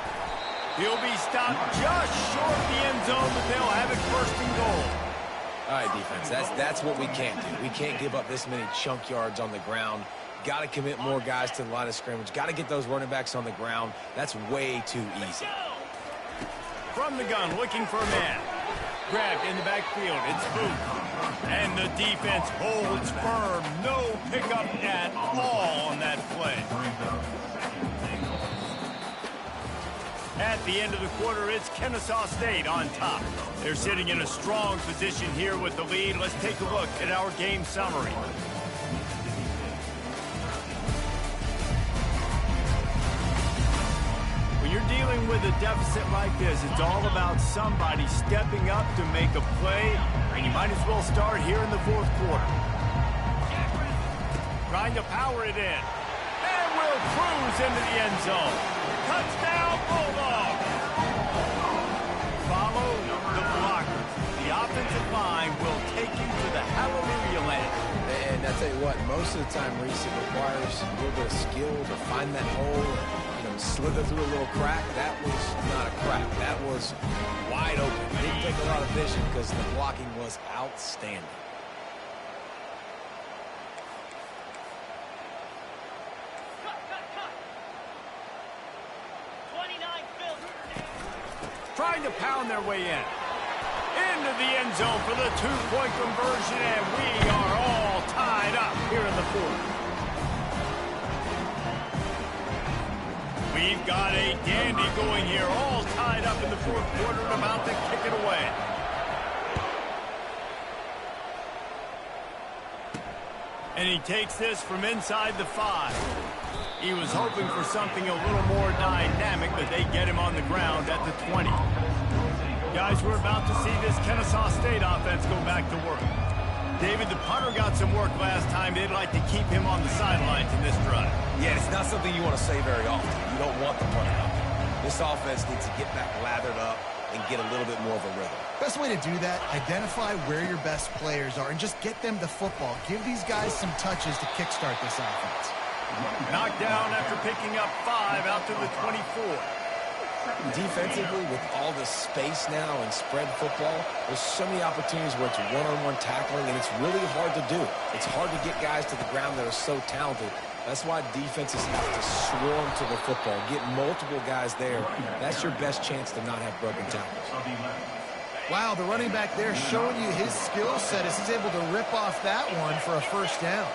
He'll be stopped just short of the end zone, but they'll have it 1st and goal. All right, defense, that's what we can't do. We can't give up this many chunk yards on the ground. Got to commit more guys to the line of scrimmage. Got to get those running backs on the ground. That's way too easy. From the gun, looking for a man. Grabbed in the backfield. It's Booth. And the defense holds firm. No pickup at all on that play. At the end of the quarter, it's Kennesaw State on top. They're sitting in a strong position here with the lead. Let's take a look at our game summary. When you're dealing with a deficit like this, it's all about somebody stepping up to make a play, and you might as well start here in the 4th quarter. Trying to power it in. And will cruise into the end zone. Touchdown, Bulldogs! Follow the blockers. The offensive line will take you to the hallelujah land. And I tell you what, most of the time, Reese, it requires a little bit of skill to find that hole, slither through a little crack. That was not a crack. That was wide open. It didn't take a lot of vision because the blocking was outstanding. Trying to pound their way in. Into the end zone for the 2-point conversion, and we are all tied up here in the 4th. We've got a dandy going here, all tied up in the 4th quarter and about to kick it away. And he takes this from inside the 5. He was hoping for something a little more dynamic, but they get him on the ground at the 20. Guys, we're about to see this Kennesaw State offense go back to work. David, the punter got some work last time. They'd like to keep him on the sidelines in this drive. Yeah, it's not something you want to say very often. You don't want the punter out there. This offense needs to get back lathered up and get a little bit more of a rhythm. Best way to do that, identify where your best players are and just get them the football. Give these guys some touches to kickstart this offense. Knocked down after picking up 5 out to the 24. Defensively, with all the space now and spread football, there's so many opportunities where it's one-on-one tackling, and it's really hard to do. It's hard to get guys to the ground that are so talented. That's why defenses have to swarm to the football, get multiple guys there. That's your best chance to not have broken tackles. Wow, the running back there showing you his skill set as he's able to rip off that one for a 1st down.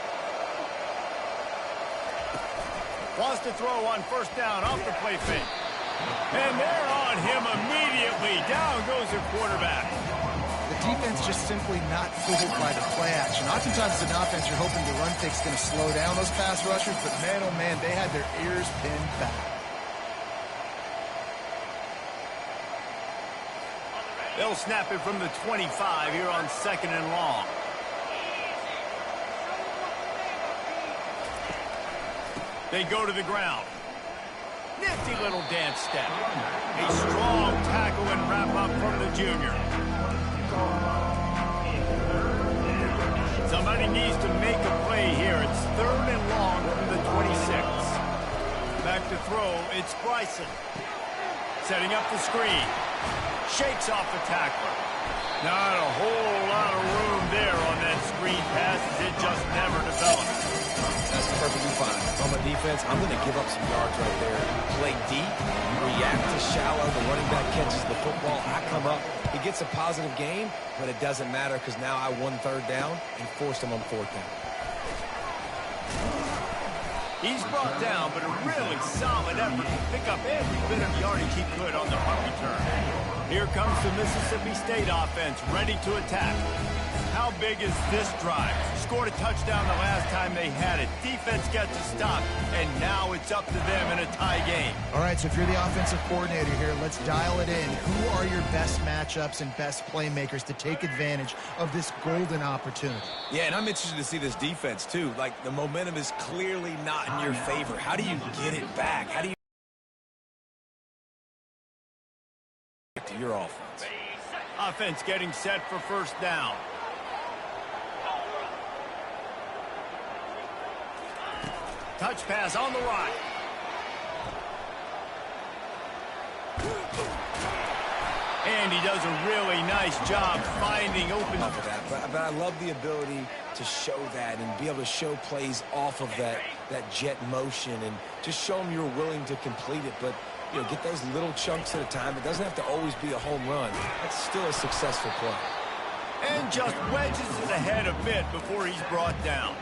Wants to throw on 1st down off the play fake. And they're on him immediately. Down goes the quarterback. The defense just simply not fooled by the play action. Oftentimes, as an offense, you're hoping the run fake's going to slow down those pass rushers, but man, oh man, they had their ears pinned back. They'll snap it from the 25 here on 2nd and long. They go to the ground. Nifty little dance step. A strong tackle and wrap up from the junior. Somebody needs to make a play here. It's 3rd and long from the 26. Back to throw, it's Bryson. Setting up the screen. Shakes off the tackler. Not a whole lot of room there on that screen pass. It just never developed. That's perfectly fine. On my defense, I'm going to give up some yards right there. Play deep, react to shallow. The running back catches the football. I come up. He gets a positive gain, but it doesn't matter because now I won third down and forced him on fourth down. He's brought down, but a really solid effort to pick up every bit of yardage he could on the punt return. Here comes the Mississippi State offense, ready to attack. How big is this drive? Scored a touchdown the last time they had it. Defense gets a stop, and now it's up to them in a tie game. All right, so if you're the offensive coordinator here, let's dial it in. Who are your best matchups and best playmakers to take advantage of this golden opportunity? Yeah, and I'm interested to see this defense, too. Like, the momentum is clearly not in your favor. How do you get it back? How do you to your offense? Offense getting set for first down. Touch pass on the right. And he does a really nice job finding open. Off of that, but I love the ability to show that and be able to show plays off of that jet motion and just show them you're willing to complete it. But, you know, get those little chunks at a time. It doesn't have to always be a home run. That's still a successful play. And just wedges it ahead a bit before he's brought down.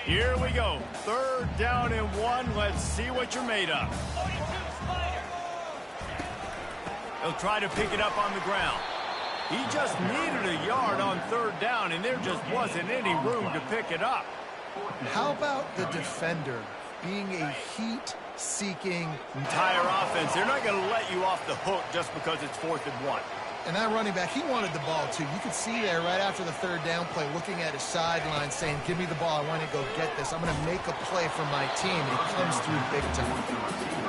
Here we go. Third down and 1. Let's see what you're made of. He'll try to pick it up on the ground. He just needed a yard on third down, and there just wasn't any room to pick it up. How about the defender being a heat-seeking entire offense? They're not going to let you off the hook just because it's 4th and 1. And that running back, he wanted the ball, too. You could see there right after the third down play, looking at his sideline, saying, give me the ball. I want to go get this. I'm going to make a play for my team. And he comes through big time.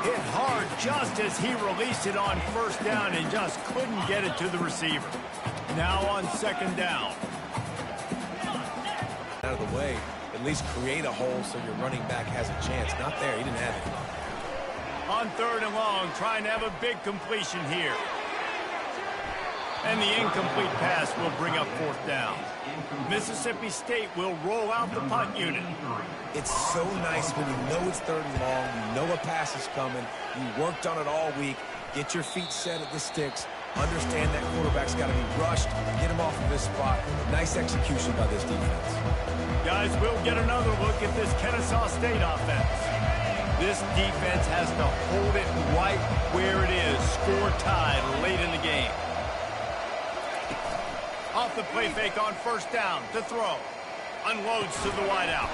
Hit hard just as he released it on first down and just couldn't get it to the receiver. Now on second down. Out of the way, at least create a hole so your running back has a chance. Not there. He didn't have it. On third and long, trying to have a big completion here. And the incomplete pass will bring up fourth down. Mississippi State will roll out the punt unit. It's so nice when you know it's third and long, you know a pass is coming, you worked on it all week, get your feet set at the sticks, understand that quarterback's got to be rushed, get him off of this spot. Nice execution by this defense. Guys, we'll get another look at this Kennesaw State offense. This defense has to hold it right where it is, score tied late in the game. Off the play fake on first down to throw. Unloads to the wideout.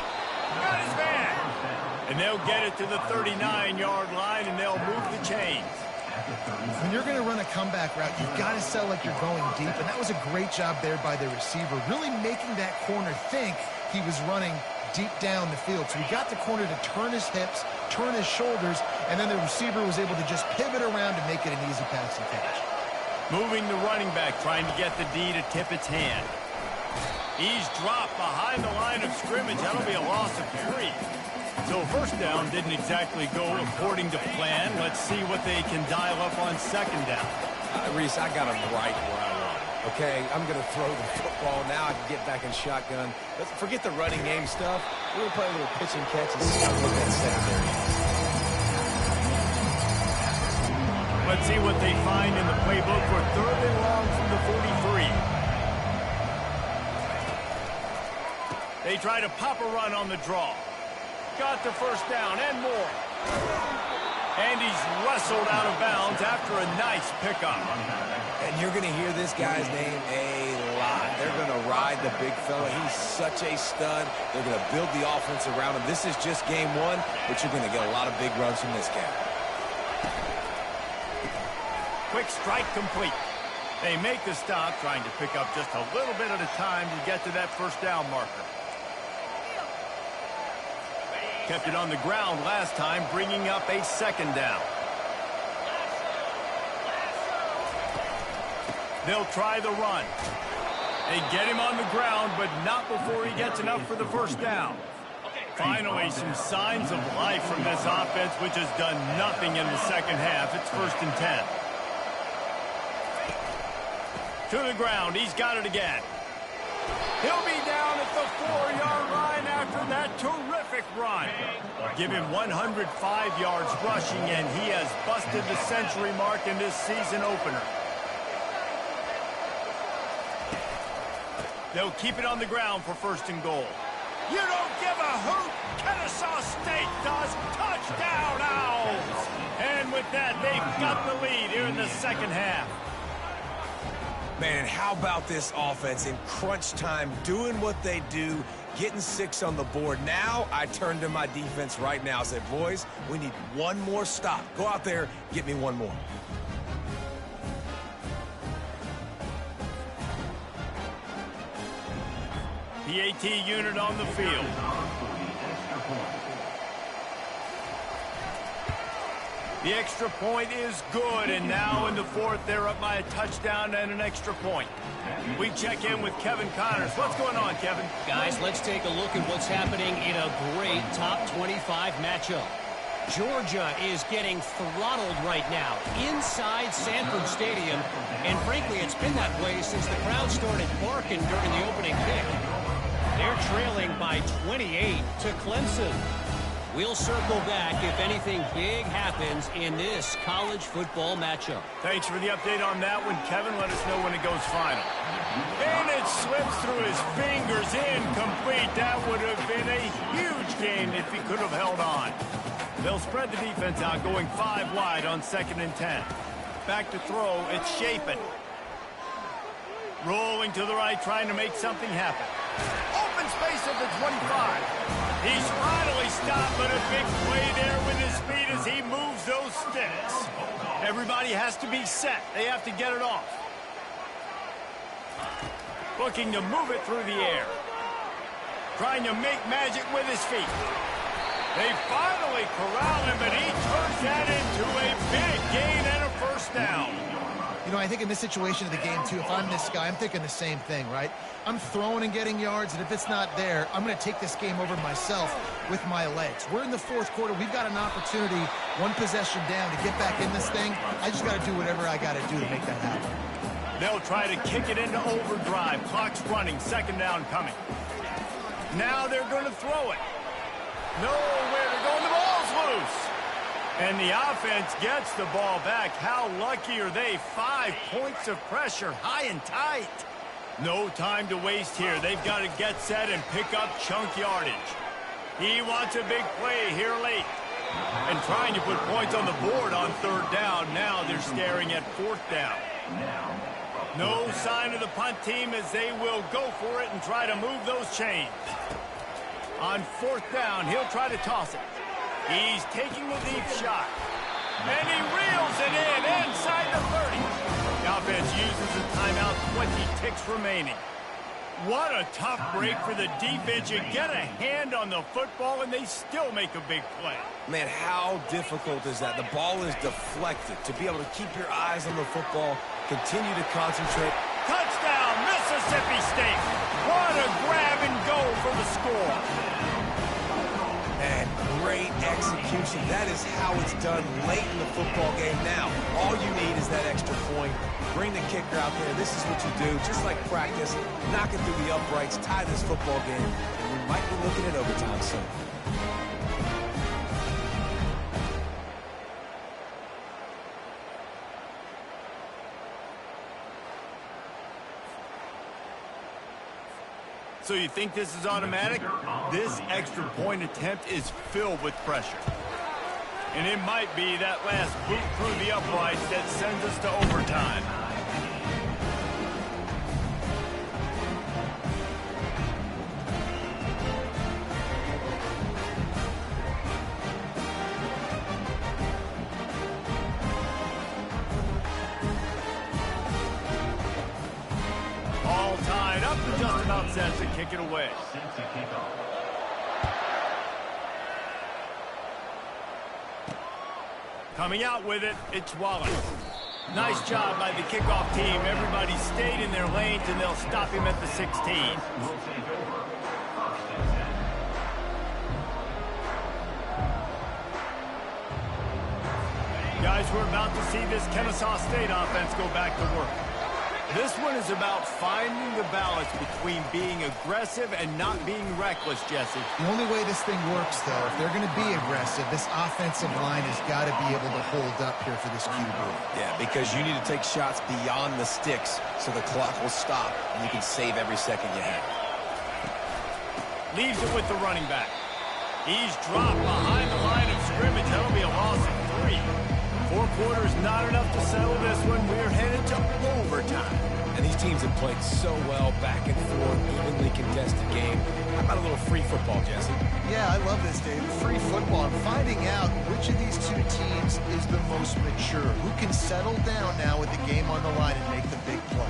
Got his man. And they'll get it to the 39-yard line, and they'll move the chains. When you're going to run a comeback route, you've got to sell like you're going deep, and that was a great job there by the receiver, really making that corner think he was running deep down the field. So he got the corner to turn his hips, turn his shoulders, and then the receiver was able to just pivot around and make it an easy pass and catch. Moving the running back, trying to get the D to tip its hand. He's dropped behind the line of scrimmage. That'll be a loss of 3. So first down didn't exactly go according to plan. Let's see what they can dial up on second down. Reese, I got him right where I want him. Okay, I'm going to throw the football. Now I can get back in shotgun. Let's forget the running game stuff. We're going to play a little pitch and catch and see how good that secondary is. Let's see what they find in the playbook for third and long from the 43. They try to pop a run on the draw. Got the first down and more. And he's wrestled out of bounds after a nice pickup. And you're going to hear this guy's name a lot. They're going to ride the big fella. He's such a stud. They're going to build the offense around him. This is just game 1, but you're going to get a lot of big runs from this guy. Quick strike complete. They make the stop, trying to pick up just a little bit at a time to get to that first down marker. Kept it on the ground last time, bringing up a second down. They'll try the run. They get him on the ground, but not before he gets enough for the first down. Finally, some signs of life from this offense, which has done nothing in the second half. It's 1st and 10. To the ground. He's got it again. He'll be down at the 4-yard line after that terrific run. Give him 105 yards rushing, and he has busted the century mark in this season opener. They'll keep it on the ground for 1st and goal. You don't give a hoot. Kennesaw State does. Touchdown, Owls. And with that, they've got the lead here in the second half. Man, and how about this offense in crunch time, doing what they do, getting 6 on the board. Now I turn to my defense right now and say, boys, we need one more stop. Go out there, get me one more. PAT unit on the field. The extra point is good, and now in the 4th, they're up by a touchdown and an extra point. We check in with Kevin Connors. What's going on, Kevin? Guys, let's take a look at what's happening in a great top 25 matchup. Georgia is getting throttled right now inside Sanford Stadium, and frankly, it's been that way since the crowd started barking during the opening kick. They're trailing by 28 to Clemson. We'll circle back if anything big happens in this college football matchup. Thanks for the update on that one, Kevin. Let us know when it goes final. And it slips through his fingers, incomplete. That would have been a huge gain if he could have held on. They'll spread the defense out, going 5 wide on 2nd and 10. Back to throw, it's Chapin. Rolling to the right, trying to make something happen. Open space at the 25. He's finally stopped, but a big play there with his feet as he moves those sticks. Everybody has to be set. They have to get it off. Looking to move it through the air. Trying to make magic with his feet. They finally corral him, but he turns that into a big gain and a 1st down. You know, I think in this situation of the game, too, if I'm this guy, I'm thinking the same thing, right? I'm throwing and getting yards, and if it's not there, I'm going to take this game over myself with my legs. We're in the 4th quarter. We've got an opportunity, 1 possession down, to get back in this thing. I just got to do whatever I got to do to make that happen. They'll try to kick it into overdrive. Clock's running. 2nd down coming. Now they're going to throw it. Nowhere to go, and the ball's loose. And the offense gets the ball back. How lucky are they? 5 points of pressure, high and tight. No time to waste here. They've got to get set and pick up chunk yardage. He wants a big play here late. And trying to put points on the board on 3rd down. Now they're staring at 4th down. No sign of the punt team as they will go for it and try to move those chains. On 4th down, he'll try to toss it. He's taking the deep shot. And he reels it in inside the 30. The offense uses a timeout, 20 ticks remaining. What a tough break for the defense. You get a hand on the football, and they still make a big play. Man, how difficult is that? The ball is deflected. To be able to keep your eyes on the football, continue to concentrate. Touchdown, Mississippi State. What a grab and go for the score. And great execution. That is how it's done late in the football game. Now, all you need is that extra point. Bring the kicker out there. This is what you do. Just like practice, knock it through the uprights, tie this football game, and we might be looking at overtime soon. So you think this is automatic? This extra point attempt is filled with pressure. And it might be that last boot through the uprights that sends us to overtime. All tied up and just about set to kick it away. Coming out with it, it's Wallace. Nice job by the kickoff team. Everybody stayed in their lanes, and they'll stop him at the 16. guys, we're about to see this Kennesaw State offense go back to work. This one is about finding the balance between being aggressive and not being reckless, Jesse. The only way this thing works, though, if they're going to be aggressive, this offensive line has got to be able to hold up here for this QB. Yeah, because you need to take shots beyond the sticks so the clock will stop and you can save every second you have. Leaves it with the running back. He's dropped behind the line of scrimmage. That'll be a loss of 3. 4 quarters not enough to settle this one. We're headed to overtime. And these teams have played so well, back and forth, evenly contested game. How about a little free football, Jesse? Yeah, I love this, Dave. Free football. I'm finding out which of these two teams is the most mature. Who can settle down now with the game on the line and make the big play?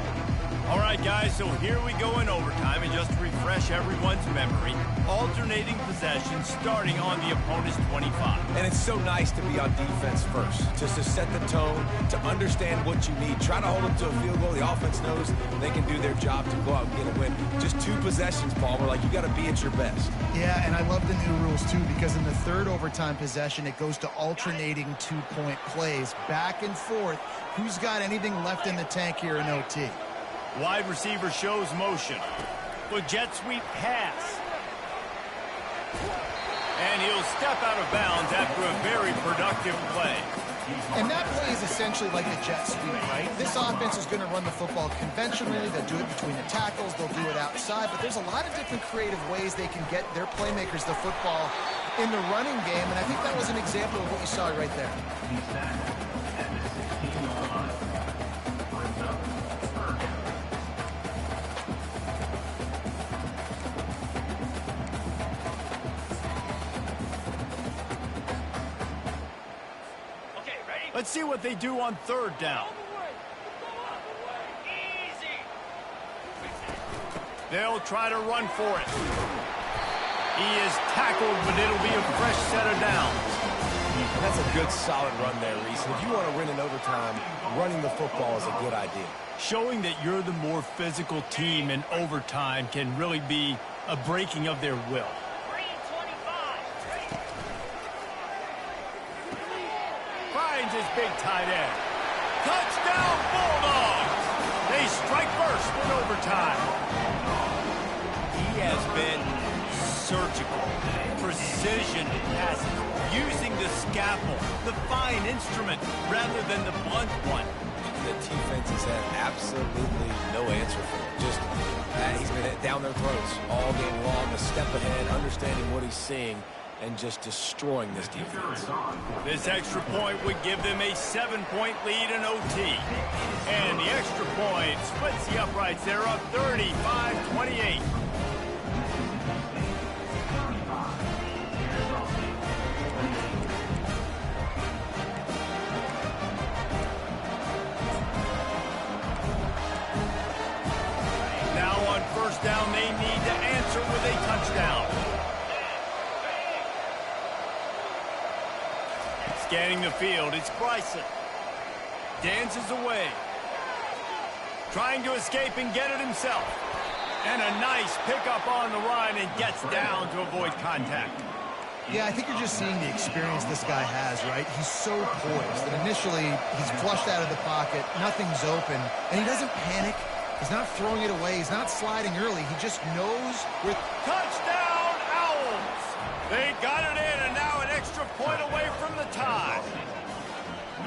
All right, guys, so here we go in overtime, and just to refresh everyone's memory, alternating possessions starting on the opponent's 25. And it's so nice to be on defense first, just to set the tone, to understand what you need. Try to hold them to a field goal. The offense knows they can do their job to go out and get a win. Just 2 possessions, Paul. We're like, you got to be at your best. Yeah, and I love the new rules, too, because in the third overtime possession, it goes to alternating 2-point plays, back and forth. Who's got anything left in the tank here in OT? Wide receiver shows motion. The jet sweep pass. And he'll step out of bounds after a very productive play. And that play is essentially like the jet sweep, right? This offense is going to run the football conventionally. They'll do it between the tackles. They'll do it outside. But there's a lot of different creative ways they can get their playmakers the football in the running game. And I think that was an example of what you saw right there. Let's see what they do on 3rd down. They'll try to run for it. He is tackled, but it'll be a fresh set of downs. That's a good, solid run there, Reese. And if you want to win in overtime, running the football is a good idea. Showing that you're the more physical team in overtime can really be a breaking of their will. Finds his big tight end. Touchdown, Bulldogs! They strike first in overtime. He has been surgical, precision passing, using the scalpel, the fine instrument, rather than the blunt one. The defense has had absolutely no answer for it. Just he's been down their throats all game long, a step ahead, understanding what he's seeing, and just destroying this defense. This extra point would give them a 7-point lead in OT. And the extra point splits the uprights. They're up 35-28. Now on 1st down, they need to answer with a touchdown. Scanning the field, it's Bryson. Dances away. Trying to escape and get it himself. And a nice pickup on the run and gets down to avoid contact. Yeah, I think you're just seeing the experience this guy has, right? He's so poised that initially he's flushed out of the pocket, nothing's open, and he doesn't panic. He's not throwing it away. He's not sliding early. He just knows where... Touchdown, Owls! They got it in, and now an extra point away from the tie.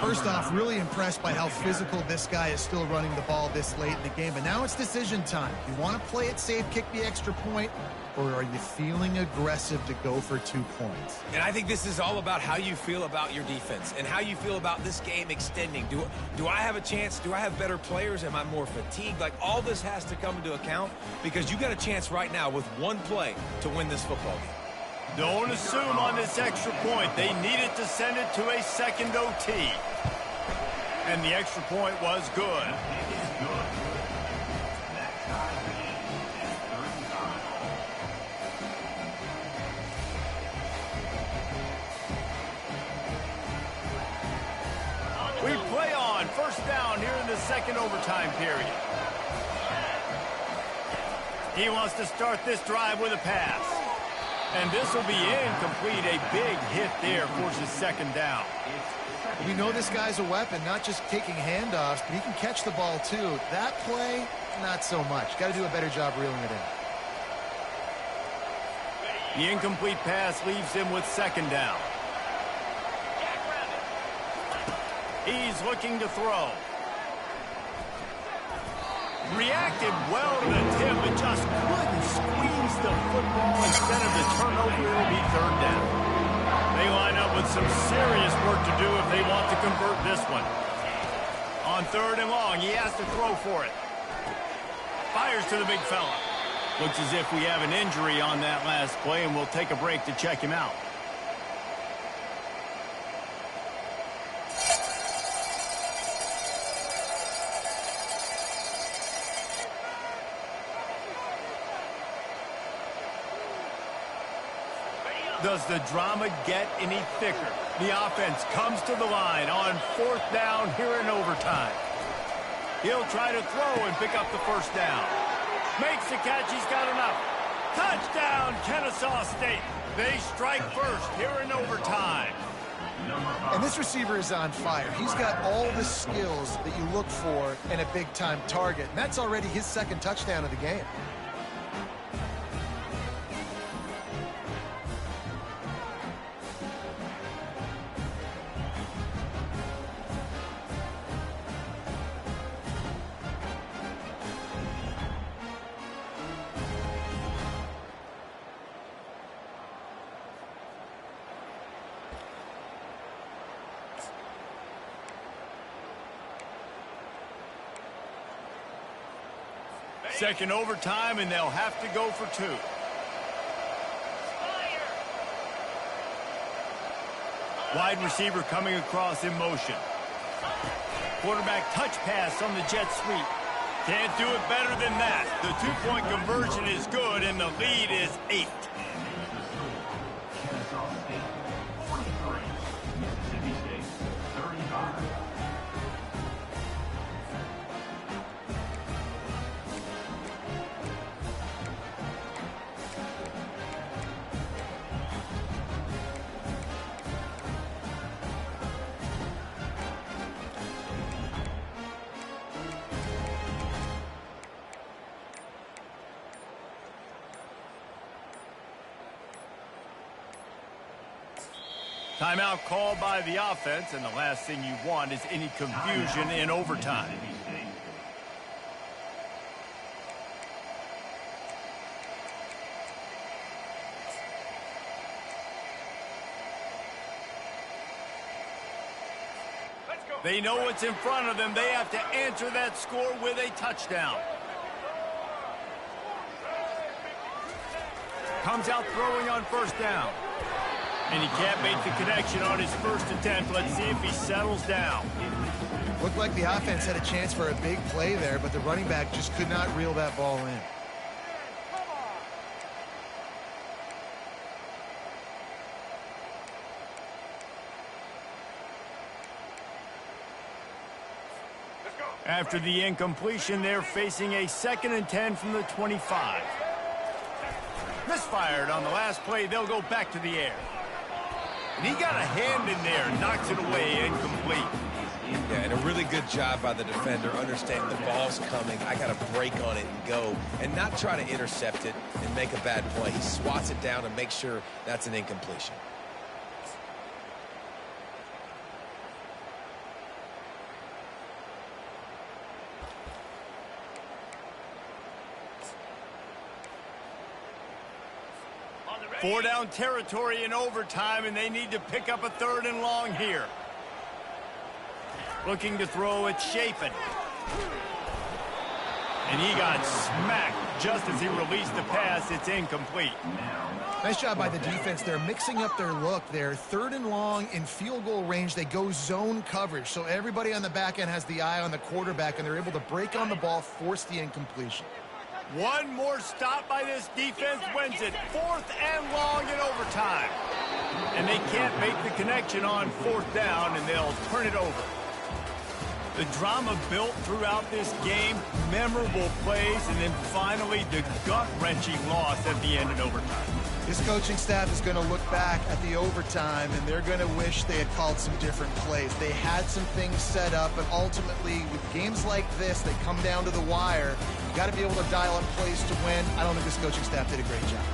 First off, really impressed by how physical this guy is still running the ball this late in the game. But now it's decision time. You want to play it safe, kick the extra point, or are you feeling aggressive to go for 2 points? And I think this is all about how you feel about your defense and how you feel about this game extending. Do I have a chance? Do I have better players? Am I more fatigued? Like, all this has to come into account because you got a chance right now with one play to win this football game. Don't assume on this extra point. They needed to send it to a second OT. And the extra point was good. We play on 1st down here in the second overtime period. He wants to start this drive with a pass. And this will be incomplete. A big hit there forces second down. We know this guy's a weapon, not just taking handoffs, but he can catch the ball too. That play, not so much. Got to do a better job reeling it in. The incomplete pass leaves him with second down. He's looking to throw. Reacted well to the tip, but just couldn't squeeze the football. Instead of the turnover, it'll be third down. They line up with some serious work to do if they want to convert this one. On third and long, he has to throw for it. Fires to the big fella. Looks as if we have an injury on that last play, and we'll take a break to check him out. Does the drama get any thicker? The offense comes to the line on fourth down here in overtime. He'll try to throw and pick up the first down. Makes the catch. He's got enough. Touchdown, Kennesaw State. They strike first here in overtime. And this receiver is on fire. He's got all the skills that you look for in a big-time target. And that's already his second touchdown of the game. Second overtime, and they'll have to go for two. Wide receiver coming across in motion. Quarterback touch pass on the jet sweep. Can't do it better than that. The two-point conversion is good, and the lead is 8. Timeout called by the offense, and the last thing you want is any confusion in overtime. They know what's in front of them. They have to answer that score with a touchdown. Comes out throwing on first down. And he can't make the connection on his first attempt. Let's see if he settles down. Looked like the offense had a chance for a big play there, but the running back just could not reel that ball in. After the incompletion, they're facing a 2nd and 10 from the 25. Misfired on the last play. They'll go back to the air. And he got a hand in there, knocks it away, incomplete. Yeah, and a really good job by the defender, understanding the ball's coming. I got to break on it and go, and not try to intercept it and make a bad play. He swats it down and makes sure that's an incompletion. Four down territory in overtime, and they need to pick up a 3rd and long here. Looking to throw it, Chapin. And he got smacked just as he released the pass. It's incomplete. Nice job by the defense. They're mixing up their look. They're 3rd and long in field goal range. They go zone coverage, so everybody on the back end has the eye on the quarterback, and they're able to break on the ball, force the incompletion. One more stop by this defense wins it. 4th and long in overtime. And they can't make the connection on 4th down, and they'll turn it over. The drama built throughout this game, memorable plays, and then finally the gut-wrenching loss at the end in overtime. This coaching staff is going to look back at the overtime, and they're going to wish they had called some different plays. They had some things set up, but ultimately, with games like this, they come down to the wire. You got to be able to dial up plays to win. I don't think this coaching staff did a great job.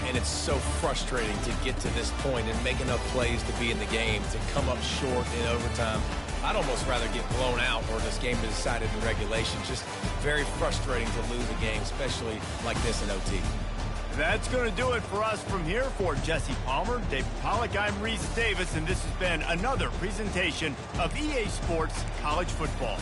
And it's so frustrating to get to this point and make enough plays to be in the game, to come up short in overtime. I'd almost rather get blown out or this game is decided in regulation. Just very frustrating to lose a game, especially like this in OT. That's going to do it for us from here. For Jesse Palmer, David Pollack, I'm Reese Davis, and this has been another presentation of EA Sports College Football.